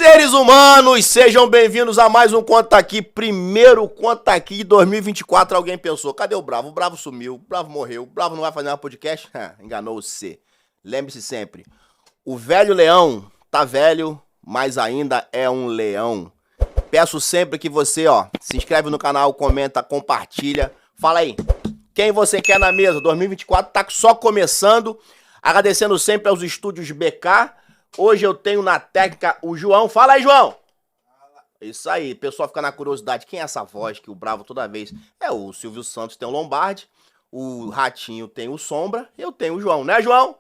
Seres humanos, sejam bem-vindos a mais um Conta Aqui, primeiro Conta Aqui de 2024. Alguém pensou, cadê o Bravo? O Bravo sumiu, o Bravo morreu, o Bravo não vai fazer mais podcast? Enganou-se. Lembre-se sempre, o velho leão tá velho, mas ainda é um leão. Peço sempre que você, se inscreve no canal, comenta, compartilha. Fala aí, quem você quer na mesa? 2024 tá só começando. Agradecendo sempre aos estúdios BK. Hoje eu tenho na técnica o João. Fala aí, João! Isso aí, o pessoal fica na curiosidade. Quem é essa voz que o Bravo toda vez... É o Silvio Santos tem o Lombardi, o Ratinho tem o Sombra, eu tenho o João, né, João?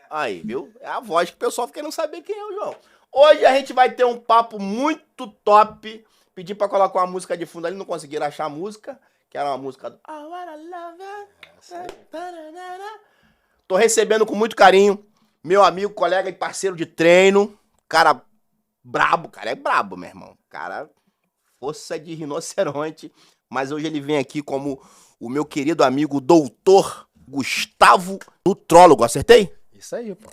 Aí, viu? É a voz que o pessoal fica querendo saber quem é o João. Hoje a gente vai ter um papo muito top. Pedi pra colocar uma música de fundo ali, não conseguiram achar a música, que era uma música do... Tô recebendo com muito carinho meu amigo, colega e parceiro de treino, cara brabo, cara é brabo, meu irmão. Cara, força de rinoceronte. Mas hoje ele vem aqui como o meu querido amigo doutor Gustavo Nutrólogo, acertei? Isso aí, pô.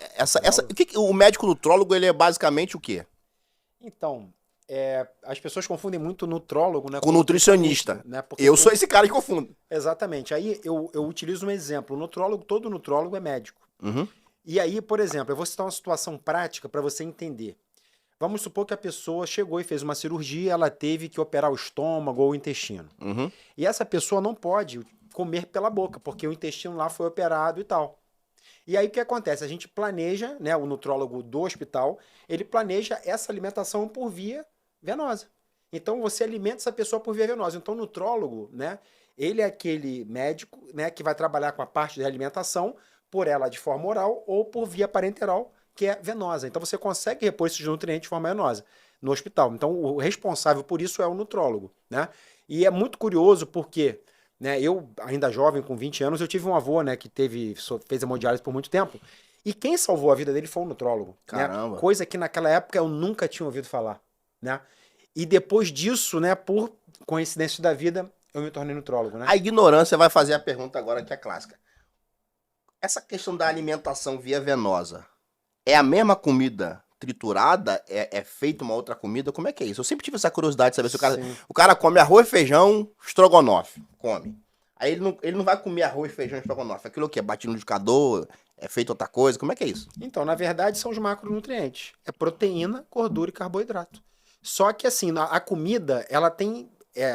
O médico nutrólogo, ele é basicamente o quê? Então, as pessoas confundem muito nutrólogo, né, com nutricionista. Né? Eu sou esse cara que confundo. Exatamente. Aí eu utilizo um exemplo. O nutrólogo, todo nutrólogo é médico. Uhum. E aí, por exemplo, eu vou citar uma situação prática para você entender. Vamos supor que a pessoa chegou e fez uma cirurgia, ela teve que operar o estômago ou o intestino. Uhum. E essa pessoa não pode comer pela boca, porque o intestino lá foi operado e tal. E aí o que acontece? A gente planeja, né, o nutrólogo do hospital, ele planeja essa alimentação por via venosa. Então você alimenta essa pessoa por via venosa. Então o nutrólogo, né, ele é aquele médico, né, que vai trabalhar com a parte da alimentação por ela de forma oral ou por via parenteral, que é venosa. Então você consegue repor esses nutrientes de forma venosa no hospital. Então o responsável por isso é o nutrólogo, né? E é muito curioso porque, né, eu, ainda jovem, com 20 anos, eu tive um avô, né, que fez hemodiálise por muito tempo. E quem salvou a vida dele foi um nutrólogo. Caramba. Né? Coisa que naquela época eu nunca tinha ouvido falar, né? E depois disso, né, por coincidência da vida, eu me tornei nutrólogo, né? A ignorância vai fazer a pergunta agora que é clássica. Essa questão da alimentação via venosa, é a mesma comida triturada? É feita uma outra comida? Como é que é isso? Eu sempre tive essa curiosidade de saber se o cara come arroz, feijão, estrogonofe. Come. Aí ele não vai comer arroz, feijão e estrogonofe. Aquilo o quê? Bate no liquidificador? É feito outra coisa? Como é que é isso? Então, na verdade, são os macronutrientes. É proteína, gordura e carboidrato. Só que assim, a comida, ela tem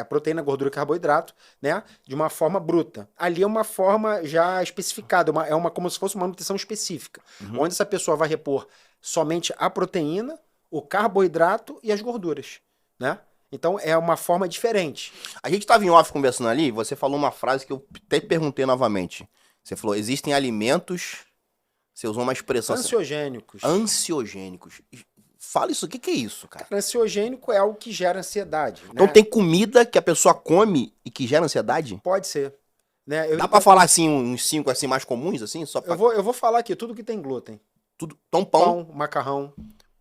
proteína, gordura e carboidrato, né, de uma forma bruta. Ali é uma forma já especificada, como se fosse uma nutrição específica, onde essa pessoa vai repor somente a proteína, o carboidrato e as gorduras, né? Então é uma forma diferente. A gente estava em off conversando ali, você falou uma frase que eu até perguntei novamente. Você falou, existem alimentos, você usou uma expressão... Ansiogênicos. Ansiogênicos. Fala isso, o que é isso, cara? Ansiogênico é algo que gera ansiedade. Então né? tem comida que a pessoa come e que gera ansiedade? Pode ser. Né? Dá pra falar assim, uns 5 assim, mais comuns, assim? Só pra... eu vou falar aqui, tudo que tem glúten. Tudo. Então pão. Macarrão.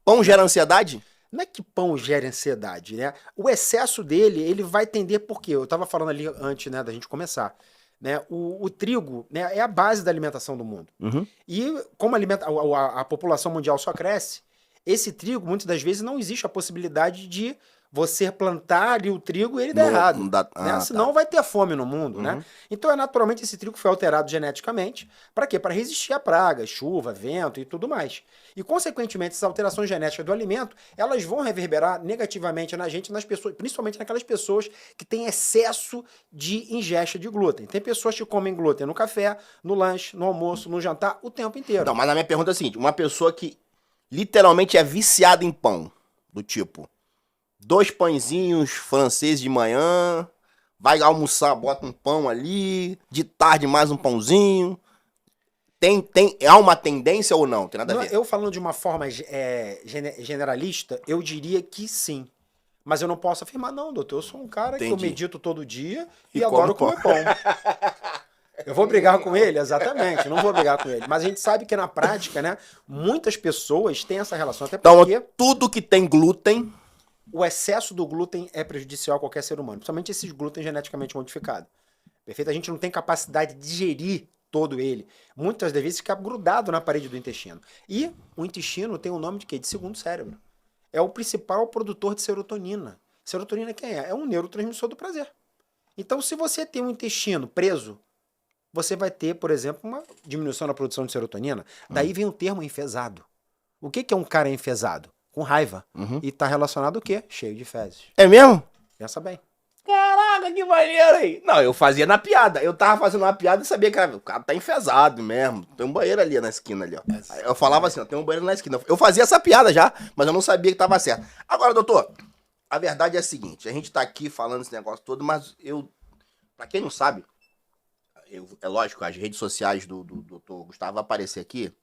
Pão gera ansiedade? Não é que pão gera ansiedade, né? O excesso dele, ele vai tender por quê? Eu tava falando ali antes, né, da gente começar. Né? O trigo, né, é a base da alimentação do mundo. Uhum. E como a população mundial só cresce, esse trigo, muitas das vezes, não existe a possibilidade de você plantar ali o trigo e ele dar errado. Não dá... Né? Senão vai ter fome no mundo, né? Então, naturalmente, esse trigo foi alterado geneticamente. Para quê? Para resistir a pragas, chuva, vento e tudo mais. E, consequentemente, essas alterações genéticas do alimento, elas vão reverberar negativamente na gente, nas pessoas, principalmente naquelas pessoas que têm excesso de ingesta de glúten. Tem pessoas que comem glúten no café, no lanche, no almoço, no jantar, o tempo inteiro. Não, mas a minha pergunta é a seguinte, uma pessoa que literalmente é viciada em pão, do tipo... 2 pãezinhos franceses de manhã, vai almoçar, bota um pão ali, de tarde mais um pãozinho. Há uma tendência ou não? Tem nada a ver. Eu falando de uma forma generalista, eu diria que sim. Mas eu não posso afirmar, não, doutor. Eu sou um cara que eu medito todo dia e adoro comer pão. Eu vou brigar com ele? Exatamente, não vou brigar com ele. Mas a gente sabe que na prática, né, muitas pessoas têm essa relação. Até porque então, tudo que tem glúten... O excesso do glúten é prejudicial a qualquer ser humano, principalmente esses glúten geneticamente modificados. Perfeito? A gente não tem capacidade de digerir todo ele. Muitas das vezes fica grudado na parede do intestino. E o intestino tem o nome de quê? De segundo cérebro. é o principal produtor de serotonina. Serotonina quem é? É um neurotransmissor do prazer. Então, se você tem um intestino preso, você vai ter, por exemplo, uma diminuição na produção de serotonina. Daí vem o termo enfesado. O que é um cara enfesado? Com raiva. E está relacionado o quê? Cheio de fezes. É mesmo? Pensa bem. Caraca, que maneiro aí. Não, eu fazia na piada. Eu tava fazendo uma piada e sabia que o cara tá enfesado mesmo. Tem um banheiro ali na esquina ali, ó. Aí eu falava assim, ó, tem um banheiro na esquina. Eu fazia essa piada já, mas eu não sabia que tava certo. Agora, doutor, a verdade é a seguinte, a gente tá aqui falando esse negócio todo, mas pra quem não sabe, é lógico, as redes sociais do doutor Gustavo vai aparecer aqui.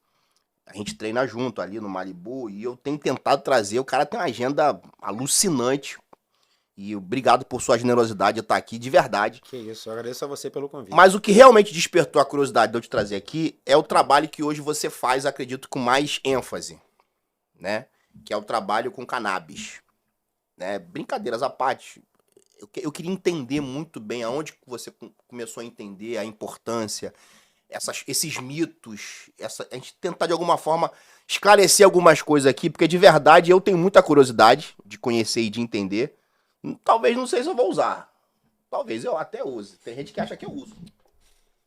A gente treina junto ali no Malibu e eu tenho tentado trazer. O cara tem uma agenda alucinante. E obrigado por sua generosidade de estar aqui, de verdade. Que isso, eu agradeço a você pelo convite. Mas o que realmente despertou a curiosidade de eu te trazer aqui é o trabalho que hoje você faz, acredito, com mais ênfase, né? Que é o trabalho com cannabis. Né? Brincadeiras à parte. Eu queria entender muito bem aonde você começou a entender a importância, esses mitos, a gente tentar de alguma forma esclarecer algumas coisas aqui, porque de verdade eu tenho muita curiosidade de conhecer e de entender. Talvez não sei se eu vou usar. Talvez eu até use. Tem gente que acha que eu uso.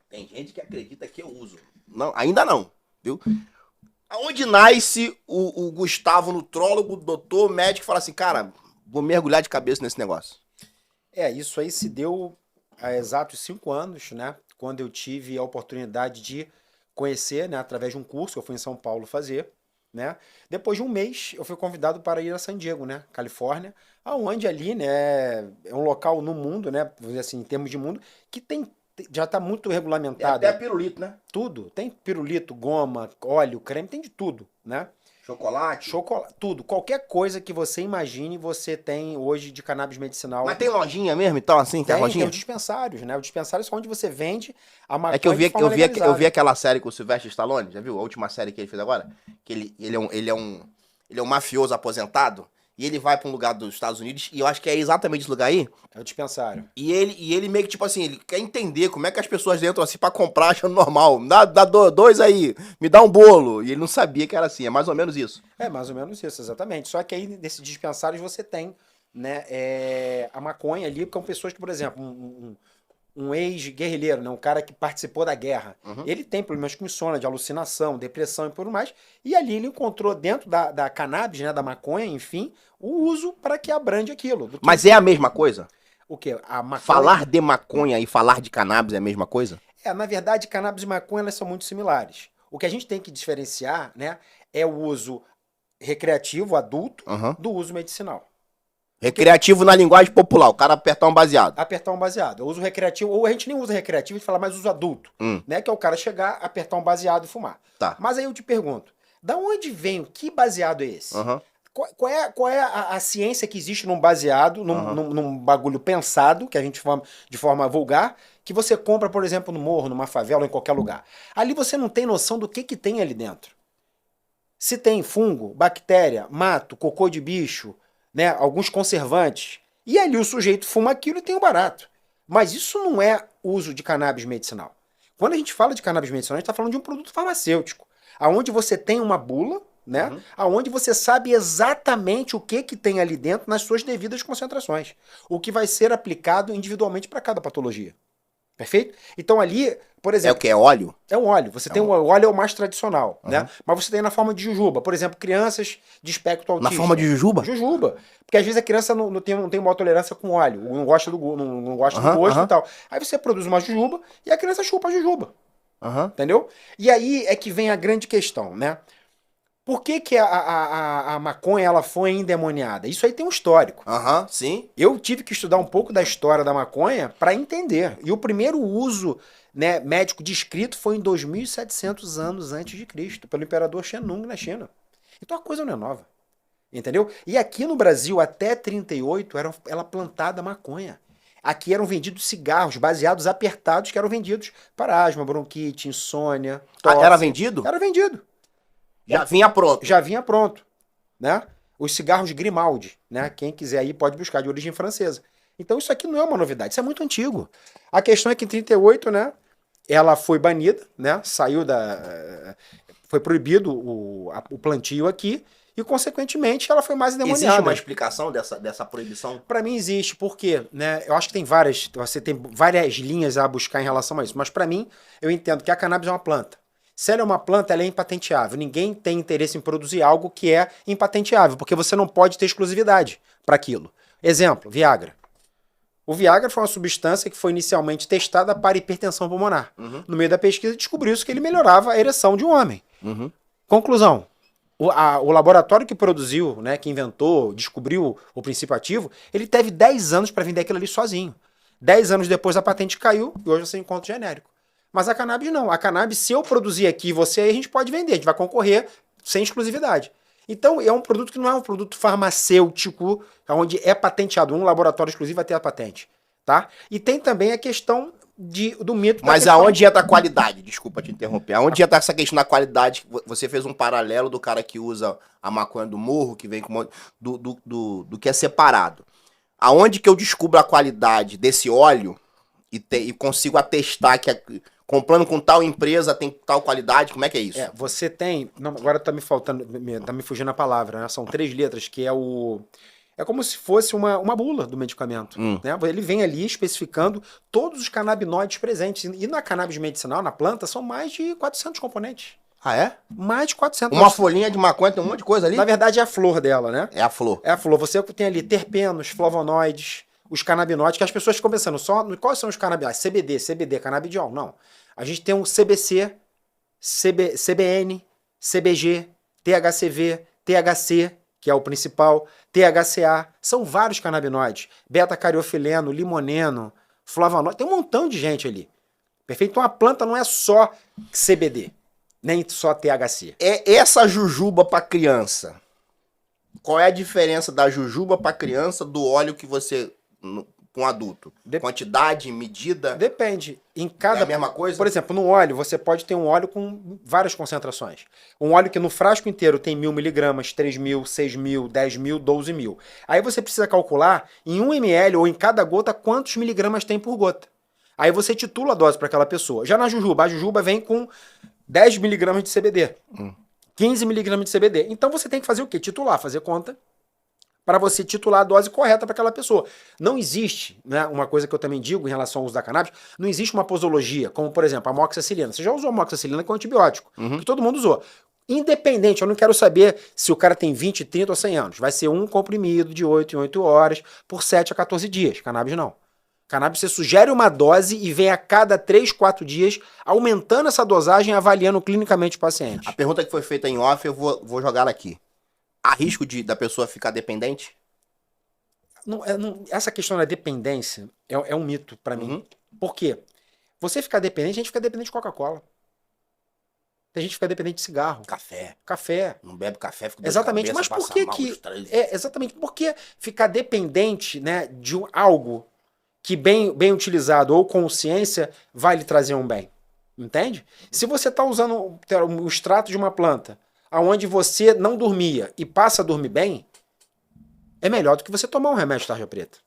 Tem gente que acredita que eu uso. Não, ainda não, viu? Aonde nasce o Gustavo nutrólogo, doutor, médico, fala assim, cara, vou mergulhar de cabeça nesse negócio. Isso aí se deu há exatos 5 anos, né? Quando eu tive a oportunidade de conhecer, né? Através de um curso que eu fui em São Paulo fazer, né? Depois de um mês, eu fui convidado para ir a San Diego, né? Califórnia, aonde ali, né? É um local no mundo, né? Vamos dizer assim, em termos de mundo, que já está muito regulamentado. Tem até pirulito, né? Tudo. Tem pirulito, goma, óleo, creme, tem de tudo, né? Chocolate. Tudo. Qualquer coisa que você imagine, você tem hoje de cannabis medicinal. Mas tem lojinha mesmo, então, assim? Tem lojinha? Tem os dispensários, né? Os dispensários são onde você vende a maconha. É que eu vi aquela série com o Sylvester Stallone, já viu? A última série que ele fez agora? Que ele é um mafioso aposentado. E ele vai pra um lugar dos Estados Unidos, e eu acho que é exatamente esse lugar aí. É o dispensário. E ele meio que, tipo assim, ele quer entender como é que as pessoas entram assim pra comprar achando normal. Dá dois aí, me dá um bolo. E ele não sabia que era assim, é mais ou menos isso. É mais ou menos isso, exatamente. Só que aí, nesses dispensários, você tem, né, a maconha ali, que são pessoas que, por exemplo, um ex-guerrilheiro, né, um cara que participou da guerra, ele tem problemas com insônia, de alucinação, depressão e por mais, e ali ele encontrou dentro da cannabis, né, da maconha, enfim, o uso para que abrande aquilo. Mas é a mesma coisa? O quê? A maconha... Falar de maconha e falar de cannabis é a mesma coisa? Na verdade, cannabis e maconha elas são muito similares. O que a gente tem que diferenciar, né, é o uso recreativo, adulto, do uso medicinal. Recreativo na linguagem popular, o cara apertar um baseado. Apertar um baseado. O uso recreativo, ou a gente nem usa recreativo, a gente fala mais uso adulto, né? Que é o cara chegar, apertar um baseado e fumar. Tá. Mas aí eu te pergunto, da onde vem, que baseado é esse? Qual é a ciência que existe num baseado, num bagulho pensado, que a gente fala de forma vulgar, que você compra, por exemplo, no morro, numa favela ou em qualquer lugar? Ali você não tem noção do que tem ali dentro. Se tem fungo, bactéria, mato, cocô de bicho, né, alguns conservantes, e ali o sujeito fuma aquilo e tem o barato. Mas isso não é uso de cannabis medicinal. Quando a gente fala de cannabis medicinal, a gente está falando de um produto farmacêutico, aonde você tem uma bula, né, aonde você sabe exatamente o que tem ali dentro nas suas devidas concentrações, o que vai ser aplicado individualmente para cada patologia. Perfeito? Então ali, por exemplo... É o que? É óleo? É um óleo. Você tem o óleo é o mais tradicional, né? Mas você tem na forma de jujuba. Por exemplo, crianças de espectro autista. Na forma de jujuba? Jujuba. Porque às vezes a criança não tem uma tolerância com óleo, não gosta do gosto e tal. Aí você produz uma jujuba e a criança chupa a jujuba. Entendeu? E aí é que vem a grande questão, né? Por que a maconha ela foi endemoniada? Isso aí tem um histórico. Sim. Eu tive que estudar um pouco da história da maconha para entender. E o primeiro uso, né, médico descrito foi em 2700 anos antes de Cristo, pelo imperador Shenung na China. Então a coisa não é nova. Entendeu? E aqui no Brasil, até 38, era plantada maconha. Aqui eram vendidos cigarros baseados apertados que eram vendidos para asma, bronquite, insônia, tosse. Era vendido? Era vendido. Já vinha pronto. Já vinha pronto, né? Os cigarros Grimaldi, né? Quem quiser aí pode buscar, de origem francesa. Então isso aqui não é uma novidade, isso é muito antigo. A questão é que em 38, né? Ela foi banida, né? Foi proibido o plantio aqui e, consequentemente, ela foi mais endemoniada. Existe uma explicação dessa proibição? Para mim existe, porque, né, eu acho que tem várias, você tem várias linhas a buscar em relação a isso, mas para mim, eu entendo que a cannabis é uma planta. Se ela é uma planta, ela é impatenteável. Ninguém tem interesse em produzir algo que é impatenteável, porque você não pode ter exclusividade para aquilo. Exemplo, Viagra. O Viagra foi uma substância que foi inicialmente testada para hipertensão pulmonar. No meio da pesquisa, descobriu-se que ele melhorava a ereção de um homem. Conclusão. O laboratório que produziu, né, que inventou, descobriu o princípio ativo, ele teve 10 anos para vender aquilo ali sozinho. 10 anos depois a patente caiu e hoje você encontra genérico. Mas a cannabis não. A cannabis, se eu produzir aqui e você aí, a gente pode vender. A gente vai concorrer sem exclusividade. Então, é um produto que não é um produto farmacêutico, onde é patenteado. Um laboratório exclusivo vai ter a patente. Tá? E tem também a questão do mito. Mas aonde entra a qualidade? Desculpa te interromper. Aonde entra essa questão da qualidade? Você fez um paralelo do cara que usa a maconha do morro, que vem com do que é separado. Aonde que eu descubro a qualidade desse óleo e consigo atestar que comprando com tal empresa tem tal qualidade? Como é que é isso? Você tem... Não, agora tá me faltando, tá me fugindo a palavra, né? São 3 letras, que é o... É como se fosse uma bula do medicamento. Né? Ele vem ali especificando todos os canabinoides presentes. E na cannabis medicinal, na planta, são mais de 400 componentes. Ah, é? Mais de 400. Uma folhinha de maconha tem um monte de coisa ali? Na verdade, é a flor dela, né? É a flor. É a flor. Você tem ali terpenos, flavonoides, os canabinoides, que as pessoas ficam pensando só quais são os canabinoides. CBD, canabidiol. Não. A gente tem um CBC, CBN, CBG, THCV, THC, que é o principal, THCA, são vários canabinoides, beta-cariofileno, limoneno, flavonoide, tem um montão de gente ali. Perfeito? Então a planta não é só CBD, nem só THC. É essa jujuba para criança. Qual é a diferença da jujuba para criança do óleo que você com adulto? Quantidade, medida? Depende. É a mesma coisa? Por exemplo, no óleo, você pode ter um óleo com várias concentrações. Um óleo que no frasco inteiro tem 1.000 miligramas, 3.000, 6.000, 10.000, 12.000. Aí você precisa calcular em 1 ml ou em cada gota quantos miligramas tem por gota. Aí você titula a dose para aquela pessoa. Já na jujuba, a jujuba vem com 10 miligramas de CBD, 15 miligramas de CBD. Então você tem que fazer o quê? Titular, fazer conta, para você titular a dose correta para aquela pessoa. Não existe, né, uma coisa que eu também digo em relação ao uso da cannabis, não existe uma posologia, como por exemplo a amoxicilina. Você já usou a amoxicilina com antibiótico, que todo mundo usou. Independente, eu não quero saber se o cara tem 20, 30 ou 100 anos. Vai ser um comprimido de 8 em 8 horas por 7 a 14 dias. Cannabis não. Cannabis você sugere uma dose e vem a cada 3, 4 dias aumentando essa dosagem, avaliando clinicamente o paciente. A pergunta que foi feita em off, eu vou jogar aqui. Há risco da pessoa ficar dependente? Essa questão da dependência é um mito pra mim. Por quê? Você ficar dependente, a gente fica dependente de Coca-Cola. Tem gente que fica dependente de cigarro. Café. Não bebe café, fica exatamente. Mas por que exatamente. Por que ficar dependente, né, de algo que bem utilizado ou consciência vai lhe trazer um bem? Entende? Se você está usando o extrato de uma planta onde você não dormia e passa a dormir bem, é melhor do que você tomar um remédio de tarja preta.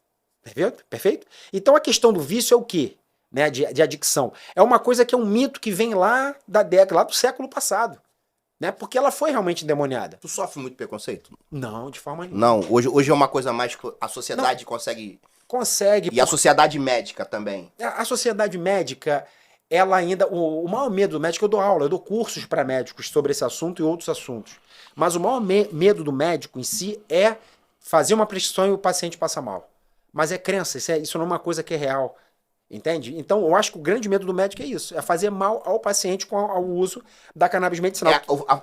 Perfeito? Então a questão do vício é o quê? Né, de adicção. É uma coisa que é um mito que vem lá da década, lá do século passado. Né, porque ela foi realmente endemoniada. Tu sofre muito preconceito? Não, de forma nenhuma. Não, hoje é uma coisa mais que a sociedade consegue... Consegue. E a sociedade médica também. A sociedade médica, ela ainda... O maior medo do médico, eu dou aula, eu dou cursos para médicos sobre esse assunto e outros assuntos. Mas o maior medo do médico em si é fazer uma prescrição e o paciente passa mal. Mas é crença, isso não é uma coisa que é real. Entende? Então, eu acho que o grande medo do médico é isso. É fazer mal ao paciente com o uso da cannabis medicinal.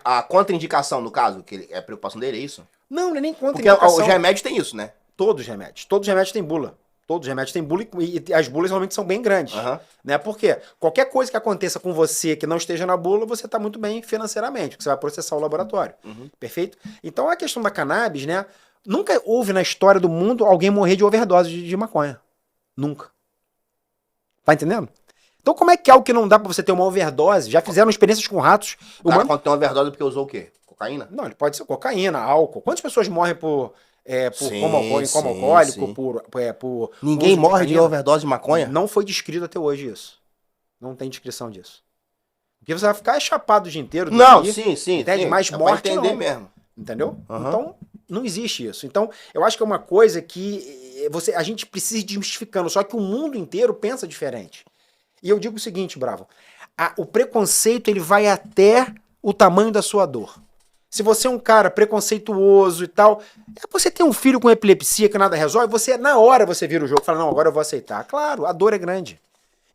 A contraindicação, no caso, que a preocupação dele é isso? Não é nem contraindicação. Porque os remédios têm isso, né? Todos os remédios têm bula. Todos os remédios têm bula e as bulas realmente são bem grandes. Né? Por quê? Qualquer coisa que aconteça com você que não esteja na bula, você está muito bem financeiramente, porque você vai processar o laboratório. Perfeito? Então, a questão da cannabis, né? Nunca houve na história do mundo alguém morrer de overdose de maconha. Nunca. Tá entendendo? Então como é que é algo que não dá pra você ter uma overdose? Já fizeram experiências com ratos. O cara quando tem uma overdose porque usou o quê? Cocaína? Não, ele pode ser cocaína, álcool. Quantas pessoas morrem por coma alcoólico, por... Ninguém morre de overdose de maconha? Não foi descrito até hoje isso. Não tem descrição disso. Porque você vai ficar chapado o dia inteiro. Não, sim. Entende? Mas morte entender não. mesmo. Entendeu? Aham. Então, não existe isso. Então, eu acho que é uma coisa que a gente precisa ir desmistificando, só que o mundo inteiro pensa diferente. E eu digo o seguinte, Bravo, o preconceito ele vai até o tamanho da sua dor. Se você é um cara preconceituoso e tal, você tem um filho com epilepsia que nada resolve, na hora você vira o jogo e fala, não, agora eu vou aceitar. Claro, a dor é grande.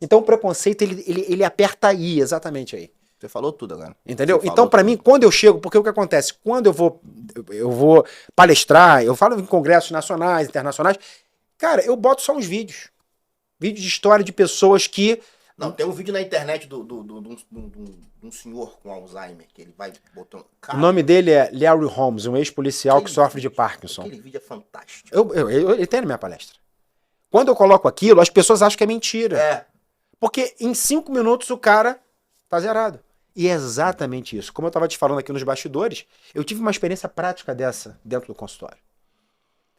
Então o preconceito, ele aperta aí, exatamente aí. Você falou tudo agora. Entendeu? Então, pra mim, quando eu chego, porque o que acontece? Quando eu vou palestrar, eu falo em congressos nacionais, internacionais, cara, eu boto só uns vídeos. Vídeos de história de pessoas que... Não, tem um vídeo na internet de um senhor com Alzheimer, que ele vai botando... O nome dele é Larry Holmes, um ex-policial que sofre de Parkinson. Aquele vídeo é fantástico. Ele tem na minha palestra. Quando eu coloco aquilo, as pessoas acham que é mentira. É. Porque em 5 minutos o cara tá zerado. E é exatamente isso. Como eu estava te falando aqui nos bastidores, eu tive uma experiência prática dessa dentro do consultório.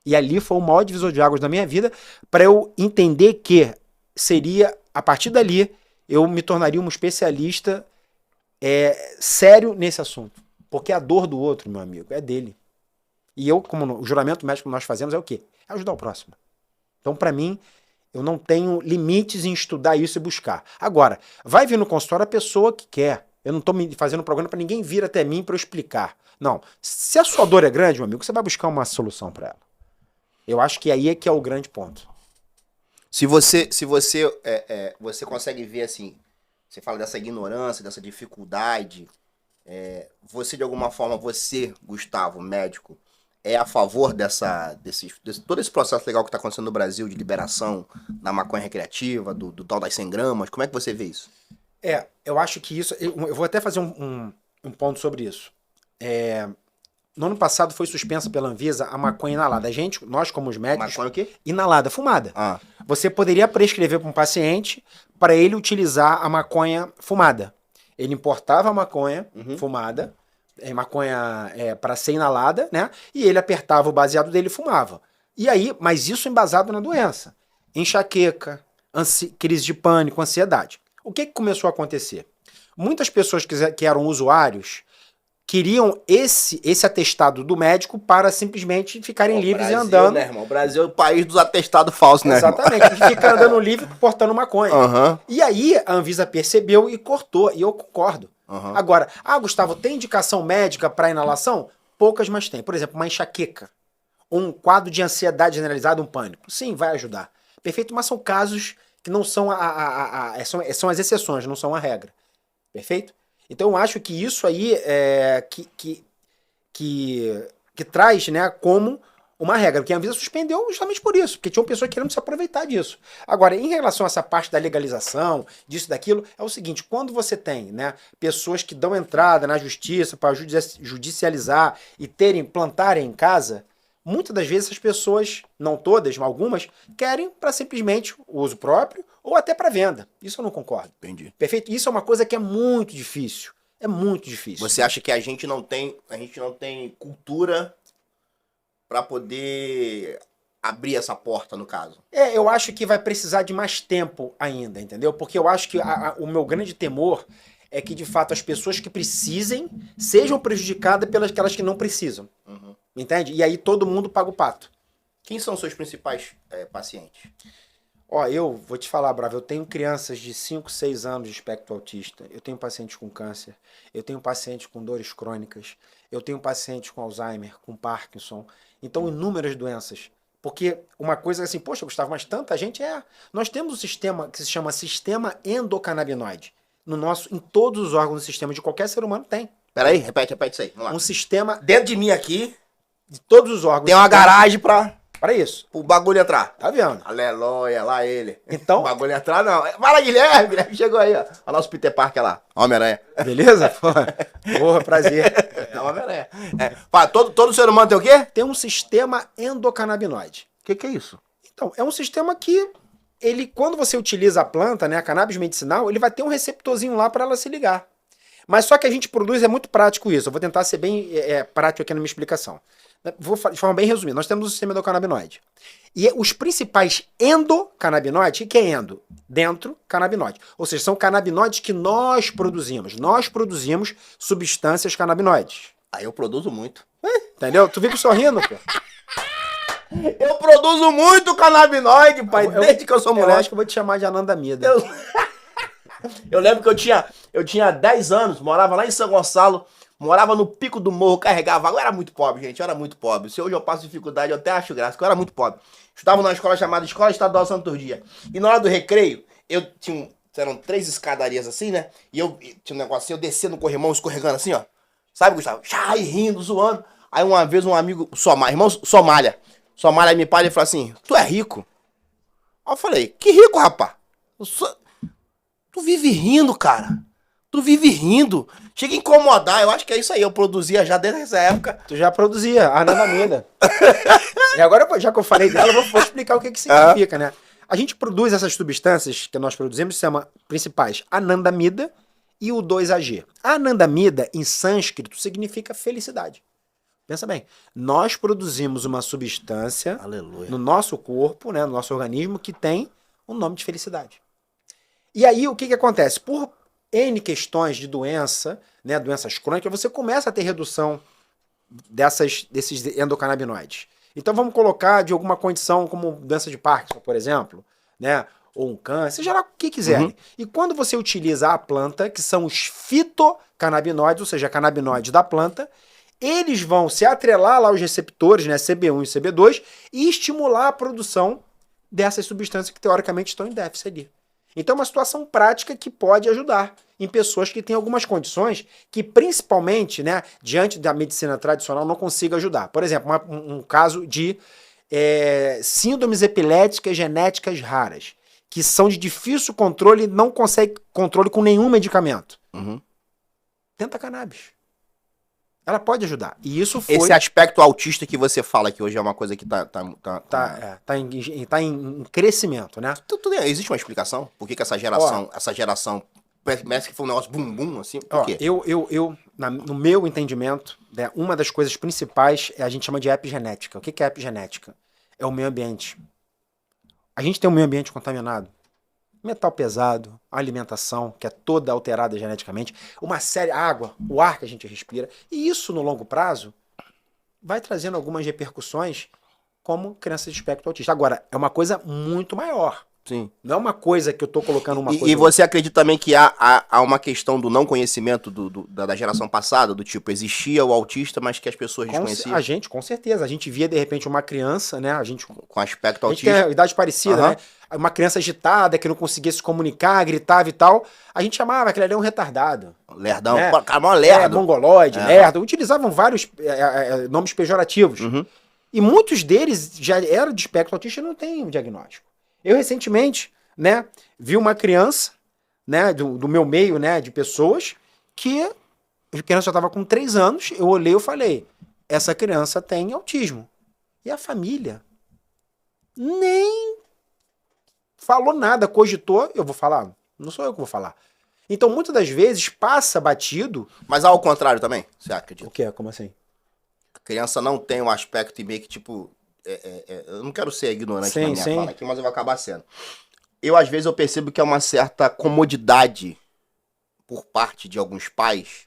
E ali foi o maior divisor de águas da minha vida para eu entender que seria, a partir dali, eu me tornaria um especialista sério nesse assunto. Porque a dor do outro, meu amigo, é dele. E eu, como o juramento médico que nós fazemos é o quê? É ajudar o próximo. Então, para mim, eu não tenho limites em estudar isso e buscar. Agora, vai vir no consultório a pessoa que quer. Eu não estou fazendo um programa para ninguém vir até mim para eu explicar. Não. Se a sua dor é grande, meu amigo, você vai buscar uma solução para ela. Eu acho que aí é que é o grande ponto. Se você consegue ver assim, você fala dessa ignorância, dessa dificuldade, você de alguma forma, Gustavo, médico, é a favor todo esse processo legal que está acontecendo no Brasil de liberação da maconha recreativa, do tal das 100 gramas, como é que você vê isso? Eu acho que isso... Eu vou até fazer um ponto sobre isso. No ano passado foi suspensa pela Anvisa a maconha inalada. Nós como os médicos... Maconha o quê? Inalada, fumada. Ah. Você poderia prescrever para um paciente para ele utilizar a maconha fumada. Ele importava a maconha fumada, maconha para ser inalada, né? E ele apertava o baseado dele e fumava. E aí, mas isso embasado na doença. Enxaqueca, crise de pânico, ansiedade. O que começou a acontecer? Muitas pessoas que eram usuários queriam esse atestado do médico para simplesmente ficarem livres Brasil, e andando. Né, irmão? O Brasil é o país dos atestados falsos, né? Exatamente, e ficar andando livre portando maconha. Uhum. E aí a Anvisa percebeu e cortou, e eu concordo. Uhum. Agora, Gustavo, tem indicação médica para inalação? Poucas, mas tem. Por exemplo, uma enxaqueca, um quadro de ansiedade generalizada, um pânico. Sim, vai ajudar. Perfeito, mas são casos que não são são as exceções, não são a regra. Perfeito? Então eu acho que isso aí que traz, né, como uma regra, porque a Anvisa suspendeu justamente por isso, porque tinham pessoas querendo se aproveitar disso. Agora, em relação a essa parte da legalização, disso, daquilo, é o seguinte, quando você tem, né, pessoas que dão entrada na justiça para judicializar e plantarem em casa, muitas das vezes as pessoas, não todas, mas algumas, querem para simplesmente o uso próprio ou até para venda. Isso eu não concordo. Entendi. Perfeito? Isso é uma coisa que é muito difícil. É muito difícil. Você acha que a gente não tem cultura para poder abrir essa porta, no caso? Eu acho que vai precisar de mais tempo ainda, entendeu? Porque eu acho que o meu grande temor é que, de fato, as pessoas que precisem sejam prejudicadas pelas aquelas que não precisam. Uhum. Entende? E aí todo mundo paga o pato. Quem são os seus principais pacientes? Eu vou te falar, Bravo, eu tenho crianças de 5, 6 anos de espectro autista, eu tenho pacientes com câncer, eu tenho pacientes com dores crônicas, eu tenho pacientes com Alzheimer, com Parkinson, então inúmeras doenças. Porque uma coisa assim, poxa, Gustavo, mas tanta gente Nós temos um sistema que se chama sistema endocannabinoide. Em todos os órgãos do sistema de qualquer ser humano tem. Peraí, repete isso aí, vamos lá. Um sistema Dentro de mim aqui, de todos os órgãos. tem uma garagem para isso. O bagulho entrar. Tá vendo? Aleluia, lá ele. Então... O bagulho entrar não. Fala, Guilherme chegou aí, ó. Olha o nosso Peter Parker lá. Homem-Aranha. Beleza? Porra, prazer. É Homem-Aranha. Todo ser humano tem o quê? Tem um sistema endocannabinoide. O que é isso? Então, é um sistema que, quando você utiliza a planta, né, a cannabis medicinal, ele vai ter um receptorzinho lá para ela se ligar. Mas só que a gente produz, é muito prático isso. Eu vou tentar ser bem prático aqui na minha explicação. Vou de forma bem resumida. Nós temos o sistema endocannabinoide. E os principais endocannabinoides, o que é endo? Dentro, canabinoide. Ou seja, são canabinoides que nós produzimos. Nós produzimos substâncias canabinoides. Aí eu produzo muito. Entendeu? Tu fica sorrindo, pô. Eu produzo muito canabinoide, pai, desde que eu sou Eu moleque. acho que eu vou te chamar de anandamida. Eu lembro que eu tinha 10 anos, morava lá em São Gonçalo, morava no pico do morro, carregava água. Eu era muito pobre, gente, eu era muito pobre. Se hoje eu passo dificuldade, eu até acho graça, porque eu era muito pobre. Estudava numa escola chamada Escola Estadual Santo Turdia. E na hora do recreio, eu tinha, eram 3 escadarias assim, né? E eu tinha um negocinho, eu descia no corrimão, escorregando assim, ó. Sabe, Gustavo? E rindo, zoando. Aí uma vez um amigo, irmão Somália me para e falou assim, tu é rico? Aí eu falei, que rico, rapaz? Tu vive rindo, cara. Tu vive rindo. Chega a incomodar. Eu acho que é isso aí. Eu produzia já desde essa época. Tu já produzia a anandamida. E agora, já que eu falei dela, eu vou explicar o que significa, né? A gente produz essas substâncias que nós produzimos, se chama principais anandamida e o 2-AG. A anandamida, em sânscrito, significa felicidade. Pensa bem, nós produzimos uma substância no nosso corpo, né, no nosso organismo, que tem um nome de felicidade. E aí, o que acontece? Por N questões de doença, né, doenças crônicas, você começa a ter redução desses endocannabinoides. Então, vamos colocar de alguma condição, como doença de Parkinson, por exemplo, né, ou um câncer, seja lá o que quiserem. Uhum. E quando você utiliza a planta, que são os fitocannabinoides, ou seja, canabinoides da planta, eles vão se atrelar lá aos receptores, né, CB1 e CB2, e estimular a produção dessas substâncias que teoricamente estão em déficit ali. Então é uma situação prática que pode ajudar em pessoas que têm algumas condições que principalmente, né, diante da medicina tradicional não consiga ajudar. Por exemplo, um caso de síndromes epiléticas genéticas raras, que são de difícil controle e não consegue controle com nenhum medicamento. Uhum. Tenta cannabis. Ela pode ajudar. E isso foi... Esse aspecto autista que você fala que hoje é uma coisa que tá em crescimento, né? Existe uma explicação? Por que essa geração parece que foi um negócio bum assim? Por quê? No meu entendimento, né, uma das coisas principais a gente chama de epigenética. O que é epigenética? É o meio ambiente. A gente tem um meio ambiente contaminado. Metal pesado, a alimentação, que é toda alterada geneticamente, uma série, água, o ar que a gente respira. E isso, no longo prazo, vai trazendo algumas repercussões como criança de espectro autista. Agora, é uma coisa muito maior. Sim. Não é uma coisa que eu tô colocando uma coisa... E você acredita também que há uma questão do não conhecimento da geração passada, do tipo, existia o autista, mas que as pessoas desconheciam? A gente, com certeza. A gente via, de repente, uma criança, né? Com aspecto autista. A gente tem idade parecida, né? Uma criança agitada, que não conseguia se comunicar, gritava e tal. A gente chamava aquele ali um retardado. Lerdão. Né? Cara, mó lerdo. Mongoloide, lerdo. Utilizavam vários nomes pejorativos. Uhum. E muitos deles já eram de espectro autista e não têm diagnóstico. Eu, recentemente, né, vi uma criança, né, do meu meio, né, de pessoas, que a criança já estava com 3 anos, eu olhei e falei, essa criança tem autismo. E a família nem falou nada, cogitou, eu vou falar, não sou eu que vou falar. Então, muitas das vezes, passa batido... Mas ao contrário também, você acredita? O quê? Como assim? A criança não tem um aspecto meio que, tipo... eu não quero ser ignorante na minha fala aqui, mas eu vou acabar sendo. Às vezes, eu percebo que é uma certa comodidade por parte de alguns pais,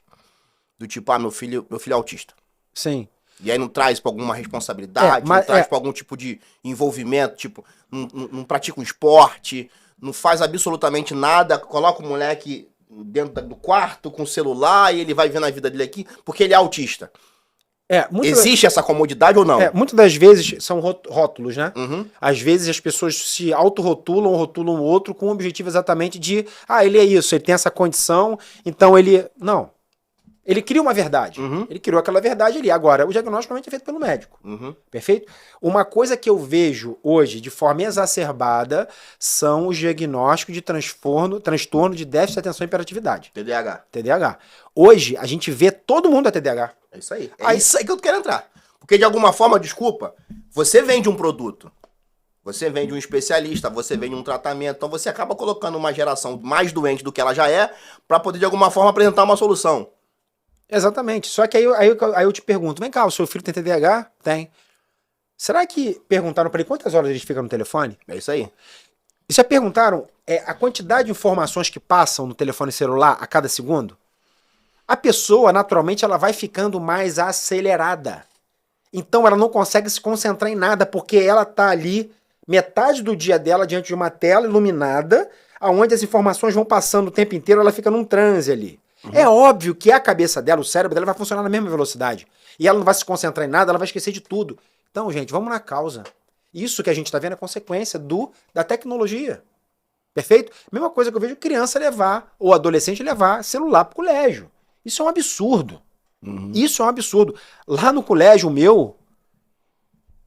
do tipo, meu filho é autista. Sim. E aí não traz pra alguma responsabilidade, não traz pra algum tipo de envolvimento, tipo, não pratica um esporte, não faz absolutamente nada, coloca o moleque dentro do quarto com o celular e ele vai vendo a vida dele aqui, porque ele é autista. Existe essa comodidade ou não? Muitas das vezes são rótulos, né? Uhum. Às vezes as pessoas se autorrotulam, rotulam o outro com o objetivo exatamente de, ele é isso, ele tem essa condição, então ele... Não. Ele cria uma verdade. Uhum. Ele criou aquela verdade ali. Agora, o diagnóstico normalmente é feito pelo médico. Uhum. Perfeito? Uma coisa que eu vejo hoje de forma exacerbada são os diagnósticos de transtorno de déficit de atenção e hiperatividade. TDAH. Hoje, a gente vê todo mundo é TDAH. É isso aí. Isso aí que eu quero entrar. Porque, de alguma forma, desculpa, você vende um produto, você vende um especialista, você vende um tratamento, então você acaba colocando uma geração mais doente do que ela já é, para poder, de alguma forma, apresentar uma solução. Exatamente. Só que aí eu te pergunto, vem cá, o seu filho tem TDAH? Tem. Será que perguntaram para ele quantas horas ele fica no telefone? É isso aí. E já perguntaram a quantidade de informações que passam no telefone celular a cada segundo? A pessoa, naturalmente, ela vai ficando mais acelerada. Então ela não consegue se concentrar em nada, porque ela tá ali, metade do dia dela, diante de uma tela iluminada, onde as informações vão passando o tempo inteiro, ela fica num transe ali. É óbvio que a cabeça dela, o cérebro dela vai funcionar na mesma velocidade. E ela não vai se concentrar em nada, ela vai esquecer de tudo. Então, gente, vamos na causa. Isso que a gente está vendo é consequência da tecnologia. Perfeito? Mesma coisa que eu vejo criança levar, ou adolescente levar celular pro colégio. Isso é um absurdo. Isso é um absurdo. Lá no colégio, o meu,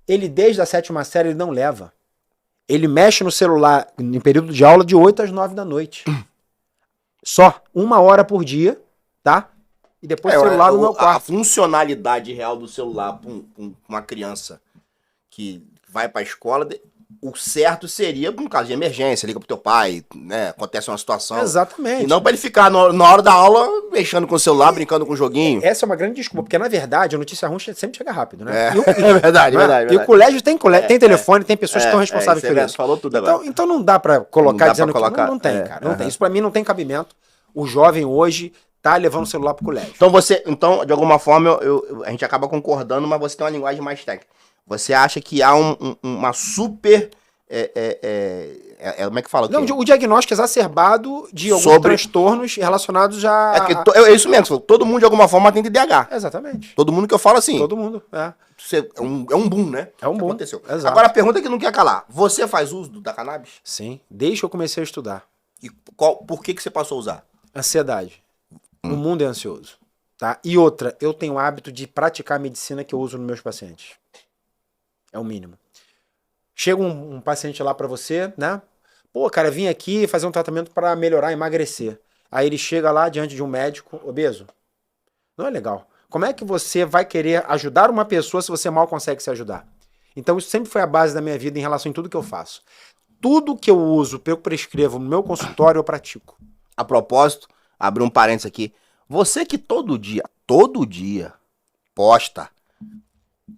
ele desde a 7ª série, ele não leva. Ele mexe no celular em período de aula de 8 às 9 da noite. Só 1 hora por dia, tá? E depois o celular no meu A quarto. funcionalidade real do celular para uma criança que vai para a escola, o certo seria, no caso de emergência, liga pro teu pai, né? Acontece uma situação. Exatamente. E não para ele ficar na hora da aula mexendo com o celular, brincando com o joguinho. Essa é uma grande desculpa, porque na verdade a notícia ruim sempre chega rápido, né? É, é verdade, verdade. E o colégio tem telefone, tem pessoas que estão responsáveis por isso. Falou tudo agora. Então não dá pra colocar Não dá dizendo pra colocar. que não tem, cara. Não tem. Isso pra mim não tem cabimento. O jovem hoje tá levando o celular pro colégio. Então, de alguma forma, a gente acaba concordando, mas você tem uma linguagem mais técnica. Você acha que há uma super... como é que fala? Não, o diagnóstico exacerbado de alguns Sobre- transtornos relacionados a... É isso mesmo, todo mundo de alguma forma tem TDAH. Exatamente. Todo mundo que eu falo assim, Todo mundo, é. é um boom, né? É um Que boom, aconteceu. exato. Agora a pergunta que não quer calar, você faz uso da cannabis? Sim, desde que eu comecei a estudar. E por que você passou a usar? Ansiedade. O mundo é ansioso. Tá? E outra, eu tenho o hábito de praticar a medicina que eu uso nos meus pacientes. É o mínimo. Chega um paciente lá pra você, né? Pô, cara, vim aqui fazer um tratamento pra melhorar, emagrecer. Aí ele chega lá diante de um médico obeso. Não é legal. Como é que você vai querer ajudar uma pessoa se você mal consegue se ajudar? Então isso sempre foi a base da minha vida em relação a tudo que eu faço. Tudo que eu uso, eu prescrevo no meu consultório, eu pratico. A propósito, abri um parênteses aqui. Você que todo dia, posta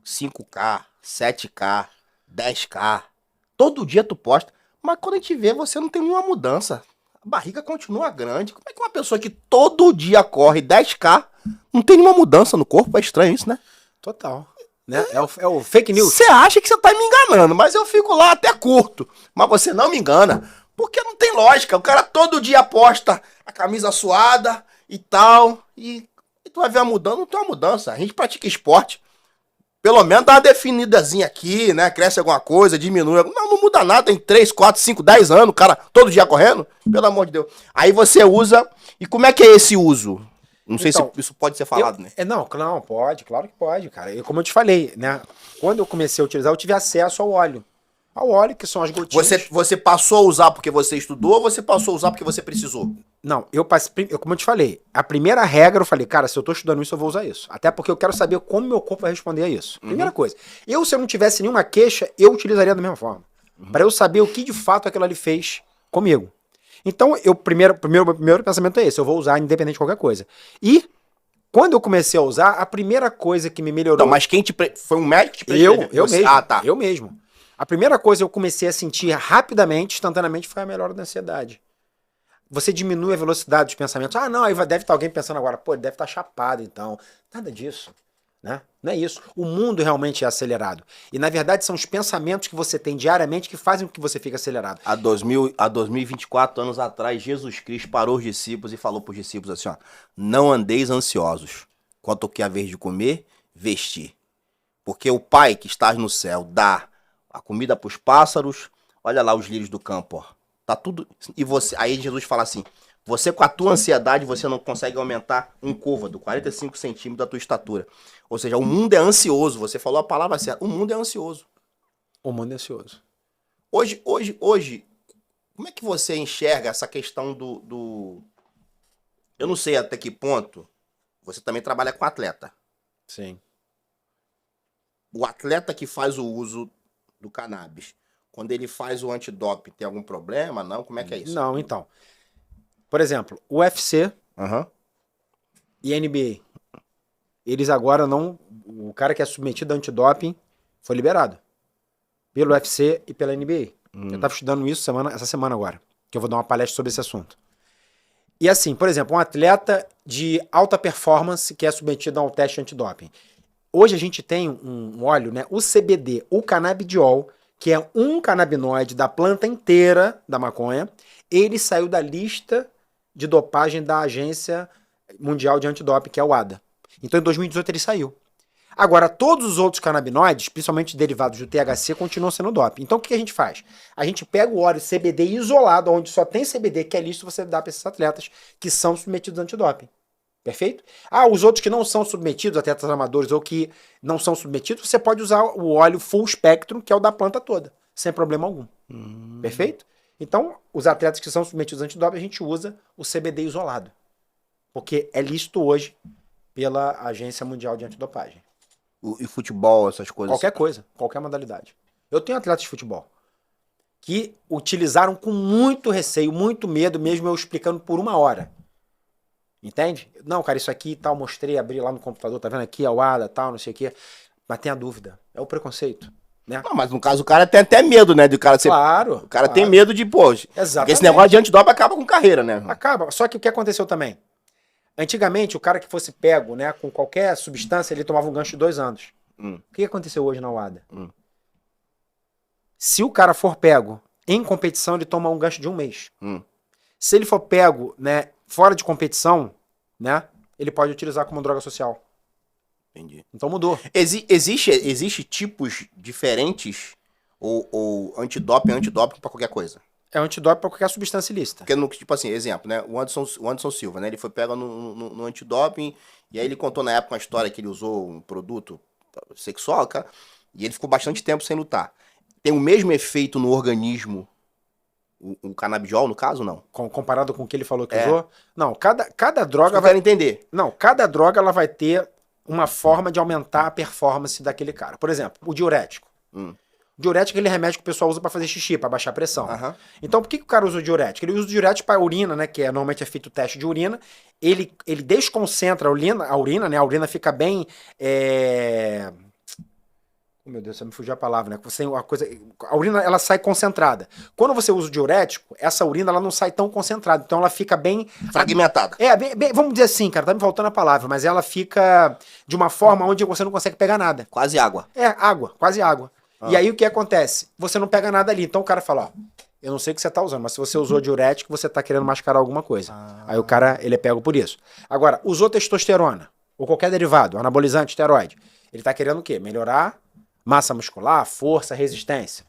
5K, 7K, 10K. Todo dia tu posta. Mas quando a gente vê, você não tem nenhuma mudança. A barriga continua grande. Como é que uma pessoa que todo dia corre 10K não tem nenhuma mudança no corpo? É estranho isso, né? Total. Né? É o fake news. Você acha que você tá me enganando, mas eu fico lá até curto. Mas você não me engana. Porque não tem lógica. O cara todo dia posta a camisa suada e tal. E tu vai ver a mudança. Não tem uma mudança. A gente pratica esporte. Pelo menos dá uma definidazinha aqui, né? Cresce alguma coisa, diminui. Não muda nada em 3, 4, 5, 10 anos, cara, todo dia correndo. Pelo amor de Deus. Aí você usa. E como é que é esse uso? Não sei Então, se isso pode ser falado, né? Não, pode, claro que pode, cara. E como eu te falei, né? Quando eu comecei a utilizar, eu tive acesso ao óleo. Ao óleo, que são as gotinhas. Você passou a usar porque você estudou ou você passou a usar porque você precisou? Não, como eu te falei, a primeira regra eu falei, cara, se eu tô estudando isso, eu vou usar isso. Até porque eu quero saber como meu corpo vai responder a isso. Primeira coisa. Se eu não tivesse nenhuma queixa, eu utilizaria da mesma forma. Pra eu saber o que de fato aquilo ali fez comigo. Então, meu primeiro pensamento é esse, eu vou usar independente de qualquer coisa. E, quando eu comecei a usar, a primeira coisa que me melhorou... Então, mas foi um médico que te prescreveu? Eu mesmo. Ah, tá. Eu mesmo. A primeira coisa que eu comecei a sentir rapidamente, instantaneamente, foi a melhora da ansiedade. Você diminui a velocidade dos pensamentos. Ah, não, aí deve estar alguém pensando agora, pô, ele deve estar chapado, então. Nada disso, né? Não é isso. O mundo realmente é acelerado. E, na verdade, são os pensamentos que você tem diariamente que fazem com que você fique acelerado. Há 2024 anos atrás, Jesus Cristo parou os discípulos e falou para os discípulos assim, ó, não andeis ansiosos, quanto ao que há vez de comer, vestir. Porque o Pai que está no céu dá a comida para os pássaros, olha lá os lírios do campo, ó. Tá tudo. E você, aí Jesus fala assim: você com a tua ansiedade, você não consegue aumentar um côvado, 45 centímetros da tua estatura. Ou seja, o mundo é ansioso. Você falou a palavra certa. O mundo é ansioso. O mundo é ansioso. Hoje, como é que você enxerga essa questão do... Eu não sei até que ponto. Você também trabalha com atleta. Sim. O atleta que faz o uso do cannabis, quando ele faz o antidoping, tem algum problema? Não? Como é que é isso? Não, então. Por exemplo, o UFC e NBA. Eles agora não... O cara que é submetido a antidoping foi liberado. Pelo UFC e pela NBA. Eu estava estudando isso essa semana agora. Que eu vou dar uma palestra sobre esse assunto. E assim, por exemplo, um atleta de alta performance que é submetido a um teste antidoping. Hoje a gente tem um óleo, né? O CBD, o canabidiol, que é um canabinoide da planta inteira da maconha. Ele saiu da lista de dopagem da Agência Mundial de Antidoping, que é o ADA. Então, em 2018 ele saiu. Agora, todos os outros canabinoides, principalmente derivados do THC, continuam sendo doping. Então, o que a gente faz? A gente pega o óleo CBD isolado, onde só tem CBD, que é lícito você dar para esses atletas que são submetidos a antidoping. Perfeito? Os outros que não são submetidos, atletas amadores ou que não são submetidos, você pode usar o óleo full spectrum, que é o da planta toda, sem problema algum. Perfeito? Então, os atletas que são submetidos a antidoping, a gente usa o CBD isolado. Porque é lícito hoje pela Agência Mundial de Antidopagem. E futebol, essas coisas? Qualquer coisa, qualquer modalidade. Eu tenho atletas de futebol que utilizaram com muito receio, muito medo, mesmo eu explicando por 1 hora. Entende? Não, cara, isso aqui tal, mostrei, abri lá no computador, tá vendo aqui, a UADA, tal, não sei o quê. Mas tem a dúvida. É o preconceito, né? Não, mas no caso o cara tem até medo, né? Do cara ser... Claro. O cara tem medo de, pô... Exatamente. Porque esse negócio de antidoping acaba com carreira, né? Acaba. Só que o que aconteceu também? Antigamente, o cara que fosse pego, né, com qualquer substância, ele tomava um gancho de 2 anos. O que aconteceu hoje na UADA? Se o cara for pego em competição, ele toma um gancho de 1 mês. Se ele for pego, né, fora de competição, né, ele pode utilizar como droga social. Entendi. Então mudou. Existe tipos diferentes ou antidoping pra qualquer coisa? É antidoping para qualquer substância ilícita. Porque, tipo assim, exemplo, né? O Anderson Silva, né? Ele foi pego no antidoping e aí ele contou na época uma história que ele usou um produto sexual, cara, e ele ficou bastante tempo sem lutar. Tem o mesmo efeito no organismo o canabidiol, no caso, não? Comparado com o que ele falou que usou? Não, cada droga vai entender. Não, cada droga ela vai ter uma forma de aumentar a performance daquele cara. Por exemplo, o diurético. O diurético é aquele remédio que o pessoal usa para fazer xixi, para baixar a pressão. Então, por que o cara usa o diurético? Ele usa o diurético para urina, né? Que normalmente é feito o teste de urina. Ele desconcentra a urina, né? A urina fica bem... Oh, meu Deus, só me fugiu a palavra, né? A urina, ela sai concentrada. Quando você usa o diurético, essa urina, ela não sai tão concentrada. Então, ela fica bem... fragmentada. Vamos dizer assim, cara, tá me faltando a palavra, mas ela fica de uma forma onde você não consegue pegar nada. Quase água. Água, quase água. E aí, o que acontece? Você não pega nada ali. Então, o cara fala, ó, eu não sei o que você tá usando, mas se você usou diurético, você tá querendo mascarar alguma coisa. Aí o cara, ele é pego por isso. Agora, usou testosterona, ou qualquer derivado, anabolizante, esteroide, ele tá querendo o quê? Melhorar massa muscular, força, resistência.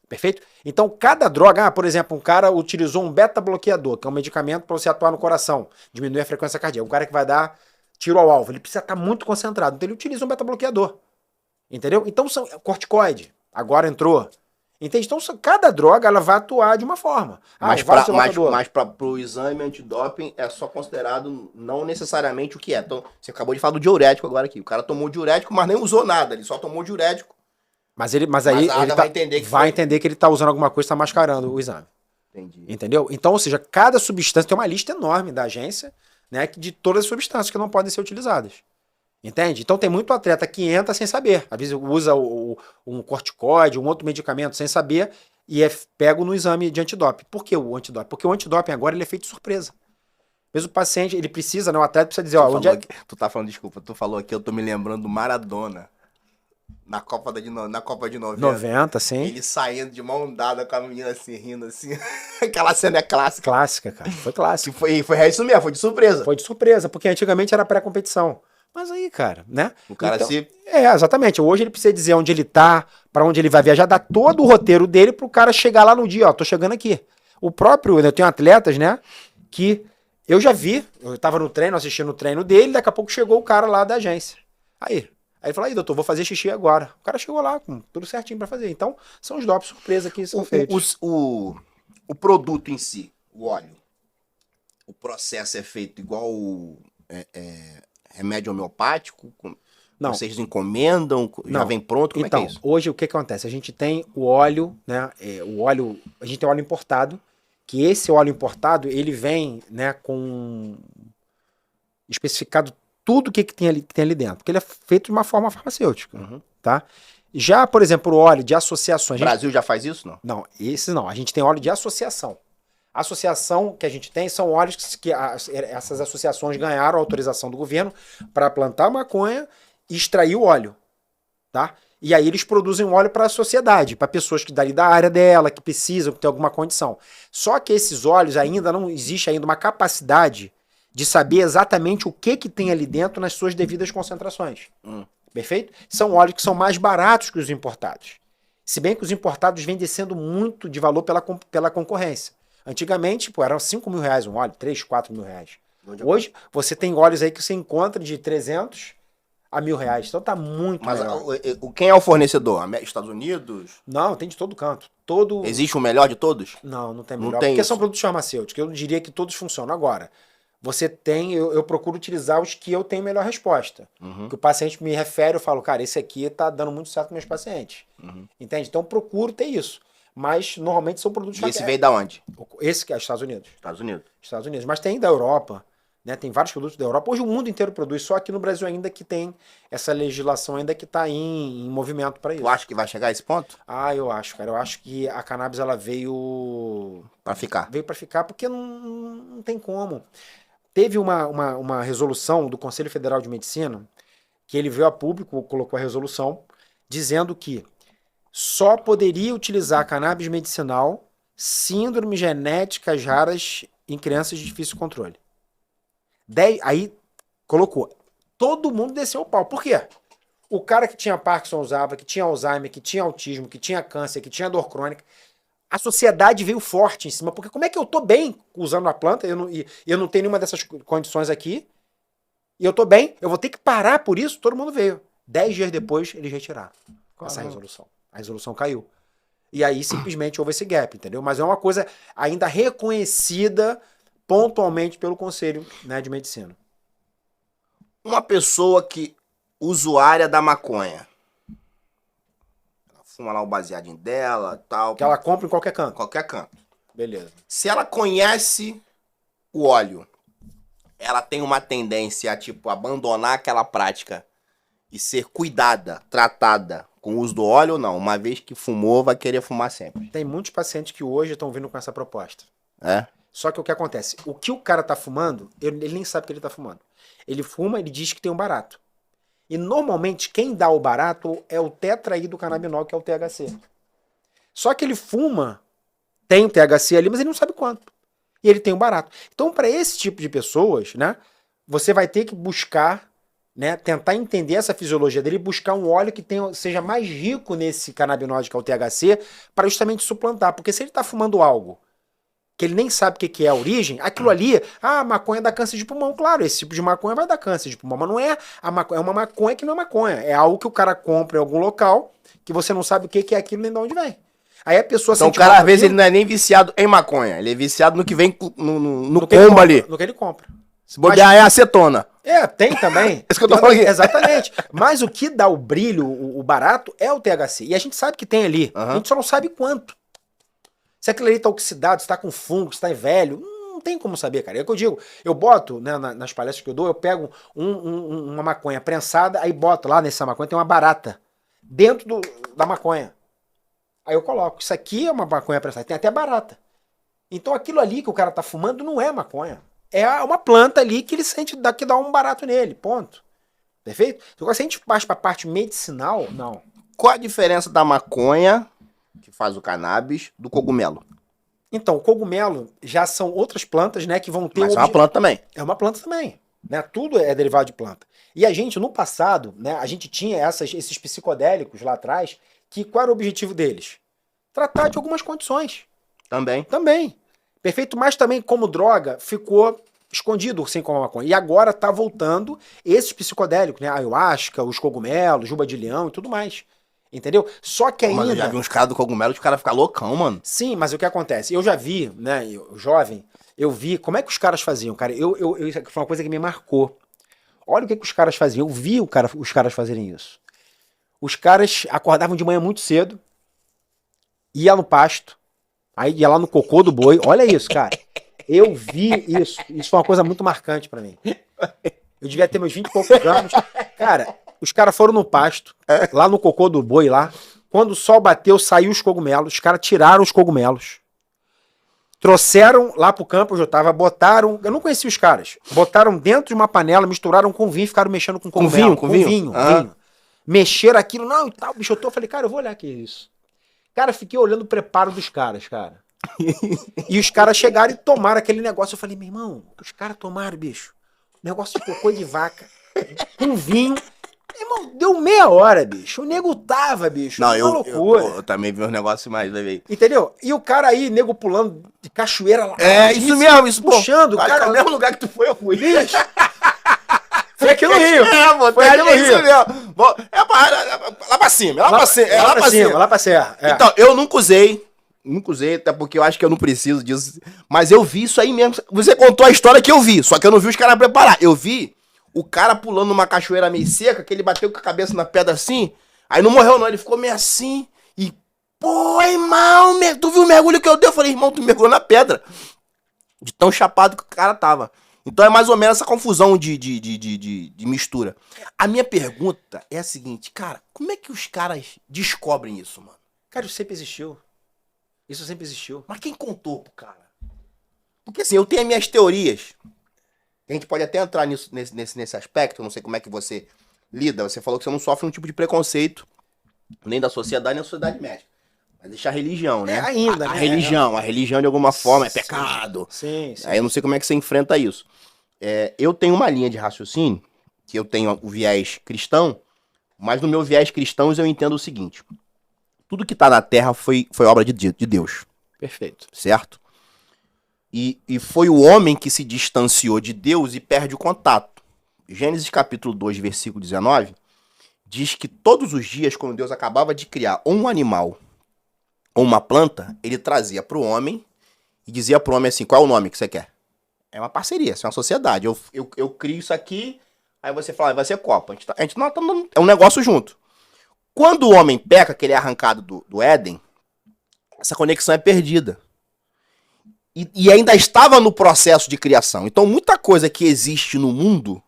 Perfeito? Então, cada droga, por exemplo, um cara utilizou um beta-bloqueador, que é um medicamento para você atuar no coração, diminuir a frequência cardíaca. Um cara que vai dar tiro ao alvo, ele precisa estar muito concentrado. Então, ele utiliza um beta-bloqueador. Entendeu? Então, são corticoide. Agora entrou. Entende? Então, cada droga, ela vai atuar de uma forma. Mas pro exame antidoping é só considerado não necessariamente o que é. Então, você acabou de falar do diurético agora aqui. O cara tomou diurético, mas nem usou nada. Ele só tomou diurético. Mas aí ele vai entender que ele está usando alguma coisa e está mascarando o exame. Entendi. Entendeu? Então, ou seja, cada substância tem uma lista enorme da agência, né, de todas as substâncias que não podem ser utilizadas. Entende? Então tem muito atleta que entra sem saber. Às vezes usa um corticoide, um outro medicamento sem saber e é pego no exame de antidoping. Por que o antidoping? Porque o antidoping agora ele é feito de surpresa. Mesmo o paciente, ele precisa, né, o atleta precisa dizer, onde é... Tu tá falando, desculpa, tu falou aqui, eu tô me lembrando do Maradona. Na Copa de 90. 90, sim. Ele saindo de mão dada com a menina assim, rindo assim. Aquela cena é clássica. Clássica, cara. Foi clássica. Foi isso mesmo, foi de surpresa. Foi de surpresa, porque antigamente era pré-competição. Mas aí, cara, né? O cara então, se... exatamente. Hoje ele precisa dizer onde ele tá, pra onde ele vai viajar, dar todo o roteiro dele pro cara chegar lá no dia, ó, tô chegando aqui. O próprio, eu tenho atletas, né, que eu já vi, eu tava no treino, assistindo o treino dele, daqui a pouco chegou o cara lá da agência. Aí ele falou, aí doutor, vou fazer xixi agora. O cara chegou lá com tudo certinho pra fazer. Então, são os dopes surpresa que são feitos. O produto em si, o óleo, o processo é feito igual remédio homeopático? Não. Vocês encomendam? Já vem pronto? Como então, é que é isso? Hoje o que acontece? A gente tem o óleo, né? A gente tem óleo importado, que esse óleo importado, ele vem, né, com especificado tudo que tem ali dentro, porque ele é feito de uma forma farmacêutica, tá? Já, por exemplo, o óleo de associações... O Brasil já faz isso, não? Não, esse não. A gente tem óleo de associação. A associação que a gente tem são óleos que essas associações ganharam autorização do governo para plantar maconha e extrair o óleo, tá? E aí eles produzem óleo para a sociedade, para pessoas que dali da área dela, que precisam, que tem alguma condição. Só que esses óleos ainda não existe ainda uma capacidade de saber exatamente o que tem ali dentro nas suas devidas concentrações. Perfeito? São óleos que são mais baratos que os importados. Se bem que os importados vêm descendo muito de valor pela concorrência. Antigamente, pô, eram 5 mil reais um óleo, 3, 4 mil reais. Hoje, você tem óleos aí que você encontra de 300 a R$ 1.000. Então tá muito melhor. Quem é o fornecedor? Estados Unidos? Não, tem de todo canto. Existe o melhor de todos? Não tem Não melhor. tem Porque isso. são produtos farmacêuticos. Eu diria que todos funcionam. Agora, você tem... Eu procuro utilizar os que eu tenho melhor resposta. Que o paciente me refere, eu falo, cara, esse aqui tá dando muito certo com meus pacientes. Entende? Então eu procuro ter isso. Mas normalmente são produtos... E esse veio da onde? Esse que é Estados Unidos. Estados Unidos. Estados Unidos. Mas tem da Europa, né? Tem vários produtos da Europa. Hoje o mundo inteiro produz, só aqui no Brasil ainda que tem essa legislação ainda que está em movimento para isso. Tu acha que vai chegar a esse ponto? Eu acho, cara. Eu acho que a cannabis ela veio para ficar. Veio para ficar porque não tem como. Teve uma resolução do Conselho Federal de Medicina que ele veio a público, colocou a resolução dizendo que só poderia utilizar cannabis medicinal síndromes genéticas raras em crianças de difícil controle. Aí colocou. Todo mundo desceu o pau. Por quê? O cara que tinha Parkinson usava, que tinha Alzheimer, que tinha autismo, que tinha câncer, que tinha dor crônica. A sociedade veio forte em cima. Porque como é que eu tô bem usando a planta? Eu não tenho nenhuma dessas condições aqui. E eu tô bem. Eu vou ter que parar por isso? Todo mundo veio. 10 dias depois, eles retiraram essa resolução. A resolução caiu. E aí, simplesmente, houve esse gap, entendeu? Mas é uma coisa ainda reconhecida pontualmente pelo Conselho, né, de Medicina. Uma pessoa que usuária da maconha, ela fuma lá o baseadinho dela, tal. Que ela compra em qualquer canto. Qualquer canto. Beleza. Se ela conhece o óleo, ela tem uma tendência a, tipo, abandonar aquela prática e ser cuidada, tratada com o uso do óleo ou não? Uma vez que fumou, vai querer fumar sempre. Tem muitos pacientes que hoje estão vindo com essa proposta. É? Só que o que acontece? O que o cara tá fumando, ele nem sabe que ele tá fumando. Ele fuma, ele diz que tem um barato. E normalmente quem dá o barato é o tetraidrocannabinol, que é o THC. Só que ele fuma, tem o THC ali, mas ele não sabe quanto. E ele tem um barato. Então, para esse tipo de pessoas, né, você vai ter que buscar, né, tentar entender essa fisiologia dele e buscar um óleo que seja mais rico nesse canabinoide, que é o THC, para justamente suplantar. Porque se ele está fumando algo que ele nem sabe o que é a origem, aquilo ali, a maconha dá câncer de pulmão. Claro, esse tipo de maconha vai dar câncer de pulmão, mas não é a maconha, é uma maconha que não é maconha. É algo que o cara compra em algum local, que você não sabe o que é aquilo nem de onde vem. Aí a pessoa então o cara, às vezes, ele não é nem viciado em maconha, ele é viciado no que vem no combo ali. No que ele compra. Se bobear é acetona. Tem também. Isso que eu tô falando aqui. Exatamente. Mas o que dá o brilho, o barato, é o THC. E a gente sabe que tem ali. A gente só não sabe quanto. Se aquilo ali tá oxidado, se tá com fungo, se tá velho, não tem como saber, cara. É o que eu digo. Eu boto, né, nas palestras que eu dou, eu pego uma maconha prensada, aí boto lá nessa maconha, tem uma barata dentro da maconha. Aí eu coloco, isso aqui é uma maconha prensada, tem até barata. Então aquilo ali que o cara tá fumando não é maconha. É uma planta ali que ele sente que dá um barato nele, ponto. Perfeito? Então, se a gente parte pra parte medicinal, não. Qual a diferença da maconha, que faz o cannabis, do cogumelo? Então, o cogumelo já são outras plantas, né, que vão ter... Mas é uma planta também. É uma planta também, né? Tudo é derivado de planta. E a gente, no passado, né, a gente tinha esses psicodélicos lá atrás, que qual era o objetivo deles? Tratar de algumas condições. Também. Perfeito? Mas também, como droga, ficou escondido, assim como a maconha. E agora tá voltando esses psicodélicos, né? A ayahuasca, os cogumelos, juba de leão e tudo mais. Entendeu? Só que ainda... Mas eu já vi uns caras do cogumelo, os caras ficam loucão, mano. Sim, mas o que acontece? Eu já vi, né, jovem, eu vi como é que os caras faziam, cara. Foi uma coisa que me marcou. Olha o que os caras faziam. Eu vi os caras fazerem isso. Os caras acordavam de manhã muito cedo, ia no pasto, aí ia lá no cocô do boi. Olha isso, cara. Eu vi isso. Isso foi uma coisa muito marcante pra mim. Eu devia ter meus 20 e poucos anos. Cara, os caras foram no pasto, lá no cocô do boi lá. Quando o sol bateu, saiu os cogumelos. Os caras tiraram os cogumelos. Trouxeram lá pro campo, eu tava, botaram... Eu não conhecia os caras. Botaram dentro de uma panela, misturaram com vinho e ficaram mexendo com cogumelo. Com vinho? Vinho. Mexeram aquilo, não, e tal, bicho, eu falei, cara, eu vou olhar que é isso. Cara, fiquei olhando o preparo dos caras, cara. E os caras chegaram e tomaram aquele negócio. Eu falei, meu irmão, os caras tomaram, bicho, negócio de cocô de vaca, com vinho. Irmão, deu meia hora, bicho. O nego tava, bicho. Não, uma loucura. eu também vi uns negócios mais, levei. Entendeu? E o cara aí, nego pulando de cachoeira lá. Isso mesmo, isso, puxando, pô. Cara, no mesmo lugar que tu foi, eu fui. Bicho. Foi aqui no Rio. Foi aqui no Rio. Isso mesmo. Bom, lá pra cima, lá pra cima. Lá pra serra. É. Então, eu nunca usei, até porque eu acho que eu não preciso disso. Mas eu vi isso aí mesmo. Você contou a história que eu vi, só que eu não vi os caras preparar. Eu vi o cara pulando numa cachoeira meio seca, que ele bateu com a cabeça na pedra assim, aí não morreu não, ele ficou meio assim, e, pô, irmão, tu viu o mergulho que eu dei? Eu falei, irmão, tu mergulhou na pedra, de tão chapado que o cara tava. Então é mais ou menos essa confusão de mistura. A minha pergunta é a seguinte, cara, como é que os caras descobrem isso, mano? Cara, isso sempre existiu. Isso sempre existiu. Mas quem contou pro cara? Porque assim, eu tenho as minhas teorias. A gente pode até entrar nesse aspecto, eu não sei como é que você lida. Você falou que você não sofre um tipo de preconceito, nem da sociedade, nem da sociedade médica. Mas deixar a religião, né? Ainda, a né? religião de alguma forma é pecado. Sim. Aí eu não sei como é que você enfrenta isso. Eu tenho uma linha de raciocínio, que eu tenho o viés cristão, mas no meu viés cristão eu entendo o seguinte. Tudo que tá na Terra foi obra de Deus. Perfeito. Certo? E foi o homem que se distanciou de Deus e perde o contato. Gênesis capítulo 2, versículo 19, diz que todos os dias, quando Deus acabava de criar ou um animal ou uma planta, ele trazia para o homem e dizia para o homem assim, qual é o nome que você quer? É uma parceria, isso é uma sociedade. Eu crio isso aqui, aí você fala, vai ser Copa. A gente não tá dando, é um negócio junto. Quando o homem peca, que ele é arrancado do Éden, essa conexão é perdida. E ainda estava no processo de criação. Então, muita coisa que existe no mundo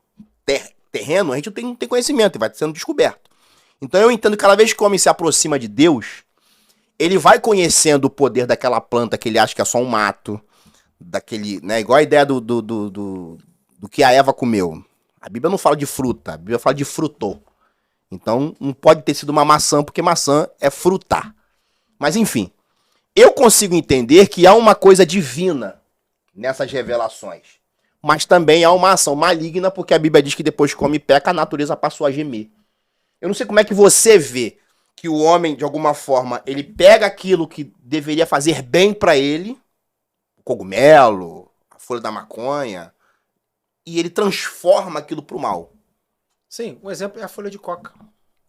terreno, a gente não tem conhecimento e vai sendo descoberto. Então, eu entendo que cada vez que o homem se aproxima de Deus, ele vai conhecendo o poder daquela planta que ele acha que é só um mato, daquele, né, igual a ideia do que a Eva comeu. A Bíblia não fala de fruta, a Bíblia fala de frutou. Então, não pode ter sido uma maçã, porque maçã é frutar. Mas, enfim. Eu consigo entender que há uma coisa divina nessas revelações. Mas também há uma ação maligna, porque a Bíblia diz que depois que o homem peca, a natureza passou a gemer. Eu não sei como é que você vê que o homem, de alguma forma, ele pega aquilo que deveria fazer bem pra ele, o cogumelo, a folha da maconha, e ele transforma aquilo pro mal. Sim, um exemplo é a folha de coca.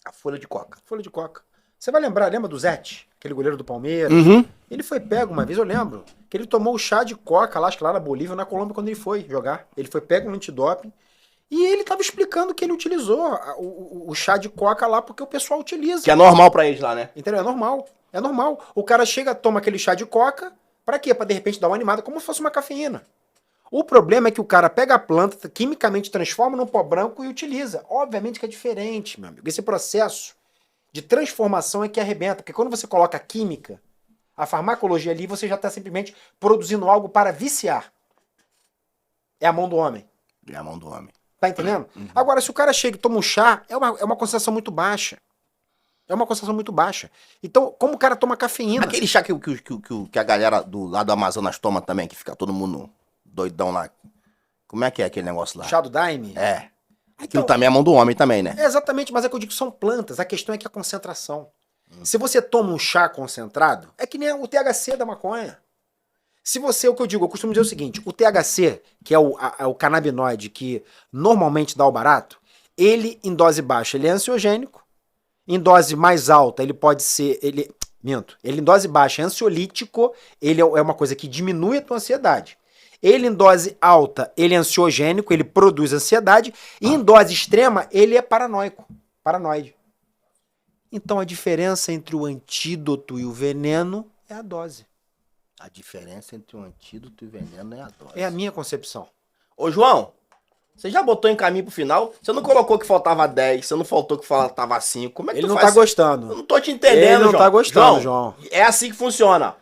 A folha de coca. Folha de coca. Você vai lembrar, lembra do Zete? Aquele goleiro do Palmeiras? Uhum. Ele foi pego uma vez, eu lembro, que ele tomou o chá de coca lá, acho que lá na Bolívia, na Colômbia, quando ele foi jogar. Ele foi pego no antidoping e ele tava explicando que ele utilizou o chá de coca lá porque o pessoal utiliza. Que é normal pra eles lá, né? Entendeu? É normal. É normal. O cara chega, toma aquele chá de coca, pra quê? Pra de repente dar uma animada, como se fosse uma cafeína. O problema é que o cara pega a planta, quimicamente transforma num pó branco e utiliza. Obviamente que é diferente, meu amigo. Esse processo de transformação é que arrebenta. Porque quando você coloca a química, a farmacologia ali, você já está simplesmente produzindo algo para viciar. É a mão do homem. É a mão do homem. Tá entendendo? Uhum. Agora, se o cara chega e toma um chá, é uma concentração muito baixa. É uma concentração muito baixa. Então, como o cara toma cafeína... Aquele chá que a galera do lado do Amazonas toma também, que fica todo mundo doidão lá. Como é que é aquele negócio lá? Chá do Daime? É. Aquilo também é a mão do homem também, né? Exatamente, mas é que eu digo que são plantas. A questão é que a concentração. Se você toma um chá concentrado, é que nem o THC da maconha. Se você, o que eu digo, eu costumo dizer o seguinte, o THC, que é o canabinoide que normalmente dá o barato, ele em dose baixa ele é ansiogênico, em dose mais alta ele pode ser, ele em dose baixa é ansiolítico, ele é uma coisa que diminui a tua ansiedade. Ele em dose alta, ele é ansiogênico, ele produz ansiedade, e em dose extrema ele é paranoide. Então a diferença entre o antídoto e o veneno é a dose. A diferença entre o antídoto e o veneno é a dose. É a minha concepção. Ô, João, você já botou em caminho pro final? Você não colocou que faltava 10, você não faltou que faltava 5. Como é que ele tu não faz? Tá gostando. Eu não tô te entendendo, Ele não João. tá gostando, João. É assim que funciona.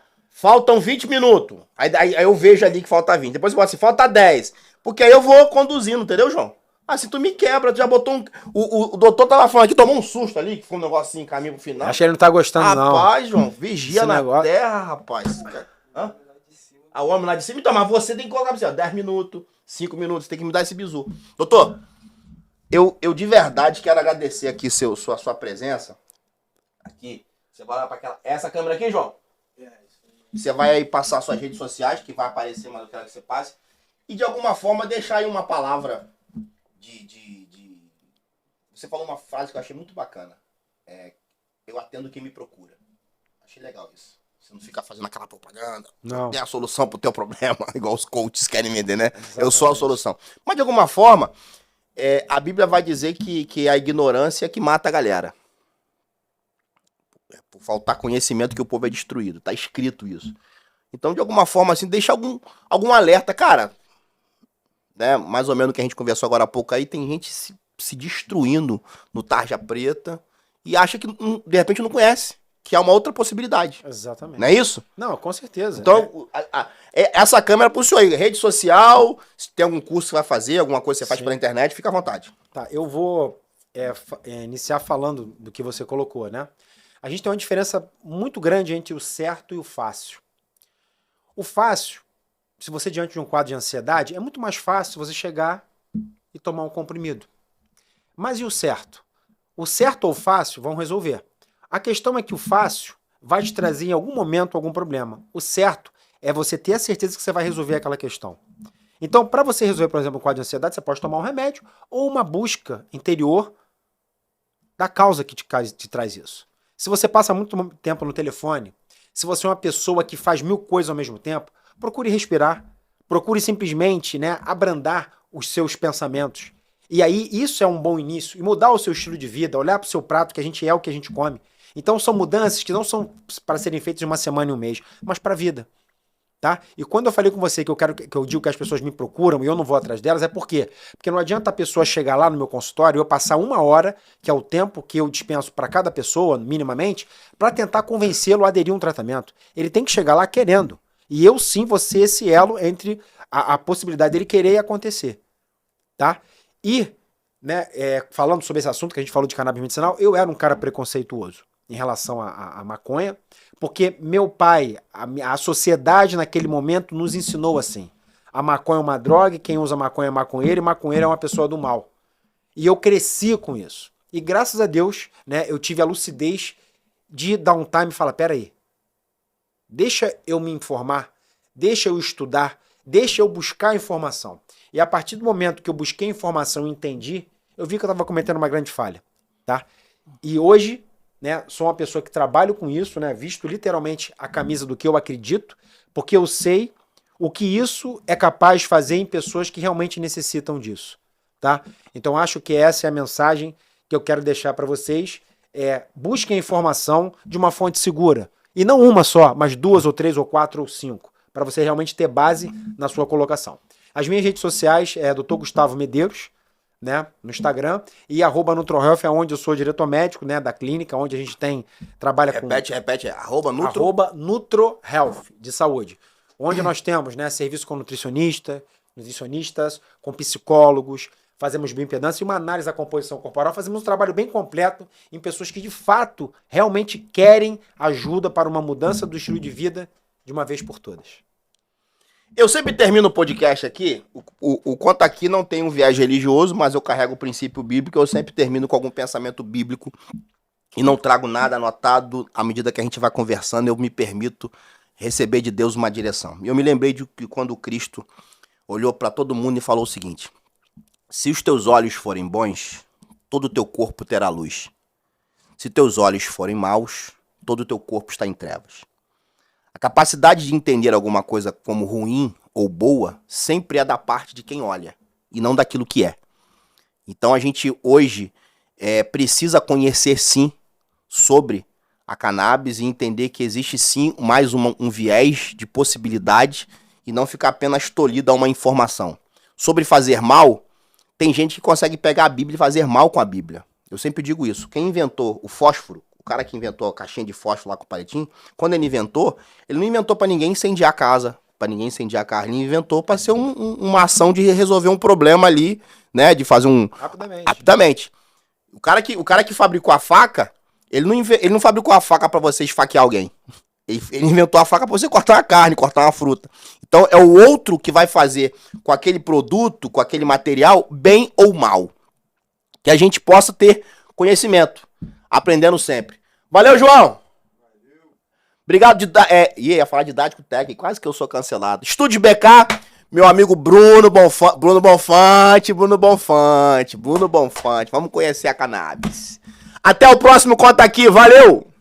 faltam 20 minutos. Aí eu vejo ali que falta 20. Depois eu falo assim, falta 10. Porque aí eu vou conduzindo, entendeu, João? Ah, se tu me quebra, tu já botou um... O doutor tava falando aqui, tomou um susto ali, que foi um negócio assim, caminho pro final. Acho que ele não tá gostando, não. Rapaz, João, vigia Esse na negócio... terra, rapaz. Hã? A homem lá de cima. Então, mas você tem que colocar pra você, ó, 10 minutos, 5 minutos, tem que me dar esse bizu. Doutor, eu de verdade quero agradecer aqui sua presença. Aqui, você vai lá pra aquela... Essa câmera aqui, João? Você vai aí passar suas redes sociais, que vai aparecer, mas eu quero que você passe. E de alguma forma deixar aí uma palavra Você falou uma frase que eu achei muito bacana. Eu atendo quem me procura. Achei legal isso. Você não fica fazendo aquela propaganda. Não. Tem a solução pro teu problema, igual os coaches querem vender, né? Exatamente. Eu sou a solução. Mas de alguma forma, a Bíblia vai dizer que a ignorância é que mata a galera. Por faltar conhecimento que o povo é destruído. Tá escrito isso. Então, de alguma forma, assim, deixa algum alerta. Cara, né, mais ou menos o que a gente conversou agora há pouco aí, tem gente se destruindo no tarja preta e acha que, de repente, não conhece. Que há uma outra possibilidade. Exatamente. Não é isso? Não, com certeza. Então, essa câmera pro senhor aí. Rede social, se tem algum curso que você vai fazer, alguma coisa que você faz pela internet, fica à vontade. Tá, eu vou iniciar falando do que você colocou, né? A gente tem uma diferença muito grande entre o certo e o fácil. O fácil, se você diante de um quadro de ansiedade, é muito mais fácil você chegar e tomar um comprimido. Mas e o certo? O certo ou o fácil vão resolver. A questão é que o fácil vai te trazer em algum momento algum problema. O certo é você ter a certeza que você vai resolver aquela questão. Então, para você resolver, por exemplo, um quadro de ansiedade, você pode tomar um remédio ou uma busca interior da causa que te traz isso. Se você passa muito tempo no telefone, se você é uma pessoa que faz 1000 coisas ao mesmo tempo, procure respirar, procure simplesmente, né, abrandar os seus pensamentos. E aí isso é um bom início. E mudar o seu estilo de vida, olhar para o seu prato, que a gente é o que a gente come. Então são mudanças que não são para serem feitas em uma semana e um mês, mas para a vida. Tá? E quando eu falei com você que eu digo que as pessoas me procuram e eu não vou atrás delas, é por quê? Porque não adianta a pessoa chegar lá no meu consultório e eu passar 1 hora, que é o tempo que eu dispenso para cada pessoa, minimamente, para tentar convencê-lo a aderir a um tratamento. Ele tem que chegar lá querendo. E eu sim vou ser esse elo entre a possibilidade dele querer e acontecer. Tá? E, né, falando sobre esse assunto que a gente falou de cannabis medicinal, eu era um cara preconceituoso em relação à maconha, porque meu pai, a sociedade naquele momento nos ensinou assim. A maconha é uma droga, quem usa maconha é maconheiro, e maconheiro é uma pessoa do mal. E eu cresci com isso. E graças a Deus, né, eu tive a lucidez de dar um time e falar, peraí, deixa eu me informar, deixa eu estudar, deixa eu buscar informação. E a partir do momento que eu busquei informação e entendi, eu vi que eu estava cometendo uma grande falha. Tá? E hoje, né, sou uma pessoa que trabalho com isso, né, visto literalmente a camisa do que eu acredito, porque eu sei o que isso é capaz de fazer em pessoas que realmente necessitam disso. Tá? Então acho que essa é a mensagem que eu quero deixar para vocês. Busquem a informação de uma fonte segura. E não uma só, mas 2 ou 3 ou 4 ou 5, para você realmente ter base na sua colocação. As minhas redes sociais é Dr. Gustavo Medeiros, né, no Instagram, e @NutroHealth é onde eu sou diretor médico, né, da clínica, onde a gente trabalha com... Repete, @NutroHealth, de saúde. Onde nós temos, né, serviço com nutricionistas, com psicólogos, fazemos bioimpedância e uma análise da composição corporal, fazemos um trabalho bem completo em pessoas que de fato realmente querem ajuda para uma mudança do estilo de vida de uma vez por todas. Eu sempre termino o podcast aqui, o Conta Aqui não tem um viés religioso, mas eu carrego o princípio bíblico, eu sempre termino com algum pensamento bíblico e não trago nada anotado. À medida que a gente vai conversando, eu me permito receber de Deus uma direção. E eu me lembrei de que quando Cristo olhou para todo mundo e falou o seguinte: se os teus olhos forem bons, todo o teu corpo terá luz. Se teus olhos forem maus, todo o teu corpo está em trevas. A capacidade de entender alguma coisa como ruim ou boa sempre é da parte de quem olha e não daquilo que é. Então a gente hoje precisa conhecer sim sobre a cannabis e entender que existe sim mais um viés de possibilidade e não ficar apenas tolhido a uma informação. Sobre fazer mal, tem gente que consegue pegar a Bíblia e fazer mal com a Bíblia. Eu sempre digo isso. Quem inventou o fósforo, cara que inventou a caixinha de fósforo lá com o palitinho, quando ele não inventou pra ninguém incendiar a casa, pra ninguém incendiar a carne, ele inventou pra ser uma ação de resolver um problema ali, né, de fazer rapidamente. O cara que fabricou a faca, ele não fabricou a faca pra você esfaquear alguém. Ele inventou a faca pra você cortar uma carne, cortar uma fruta. Então é o outro que vai fazer com aquele produto, com aquele material, bem ou mal. Que a gente possa ter conhecimento, aprendendo sempre. Valeu, João! Obrigado ia falar didático técnico, quase que eu sou cancelado. Estúdio BK, meu amigo Bruno Bonfante. Vamos conhecer a cannabis. Até o próximo Conta Aqui, valeu!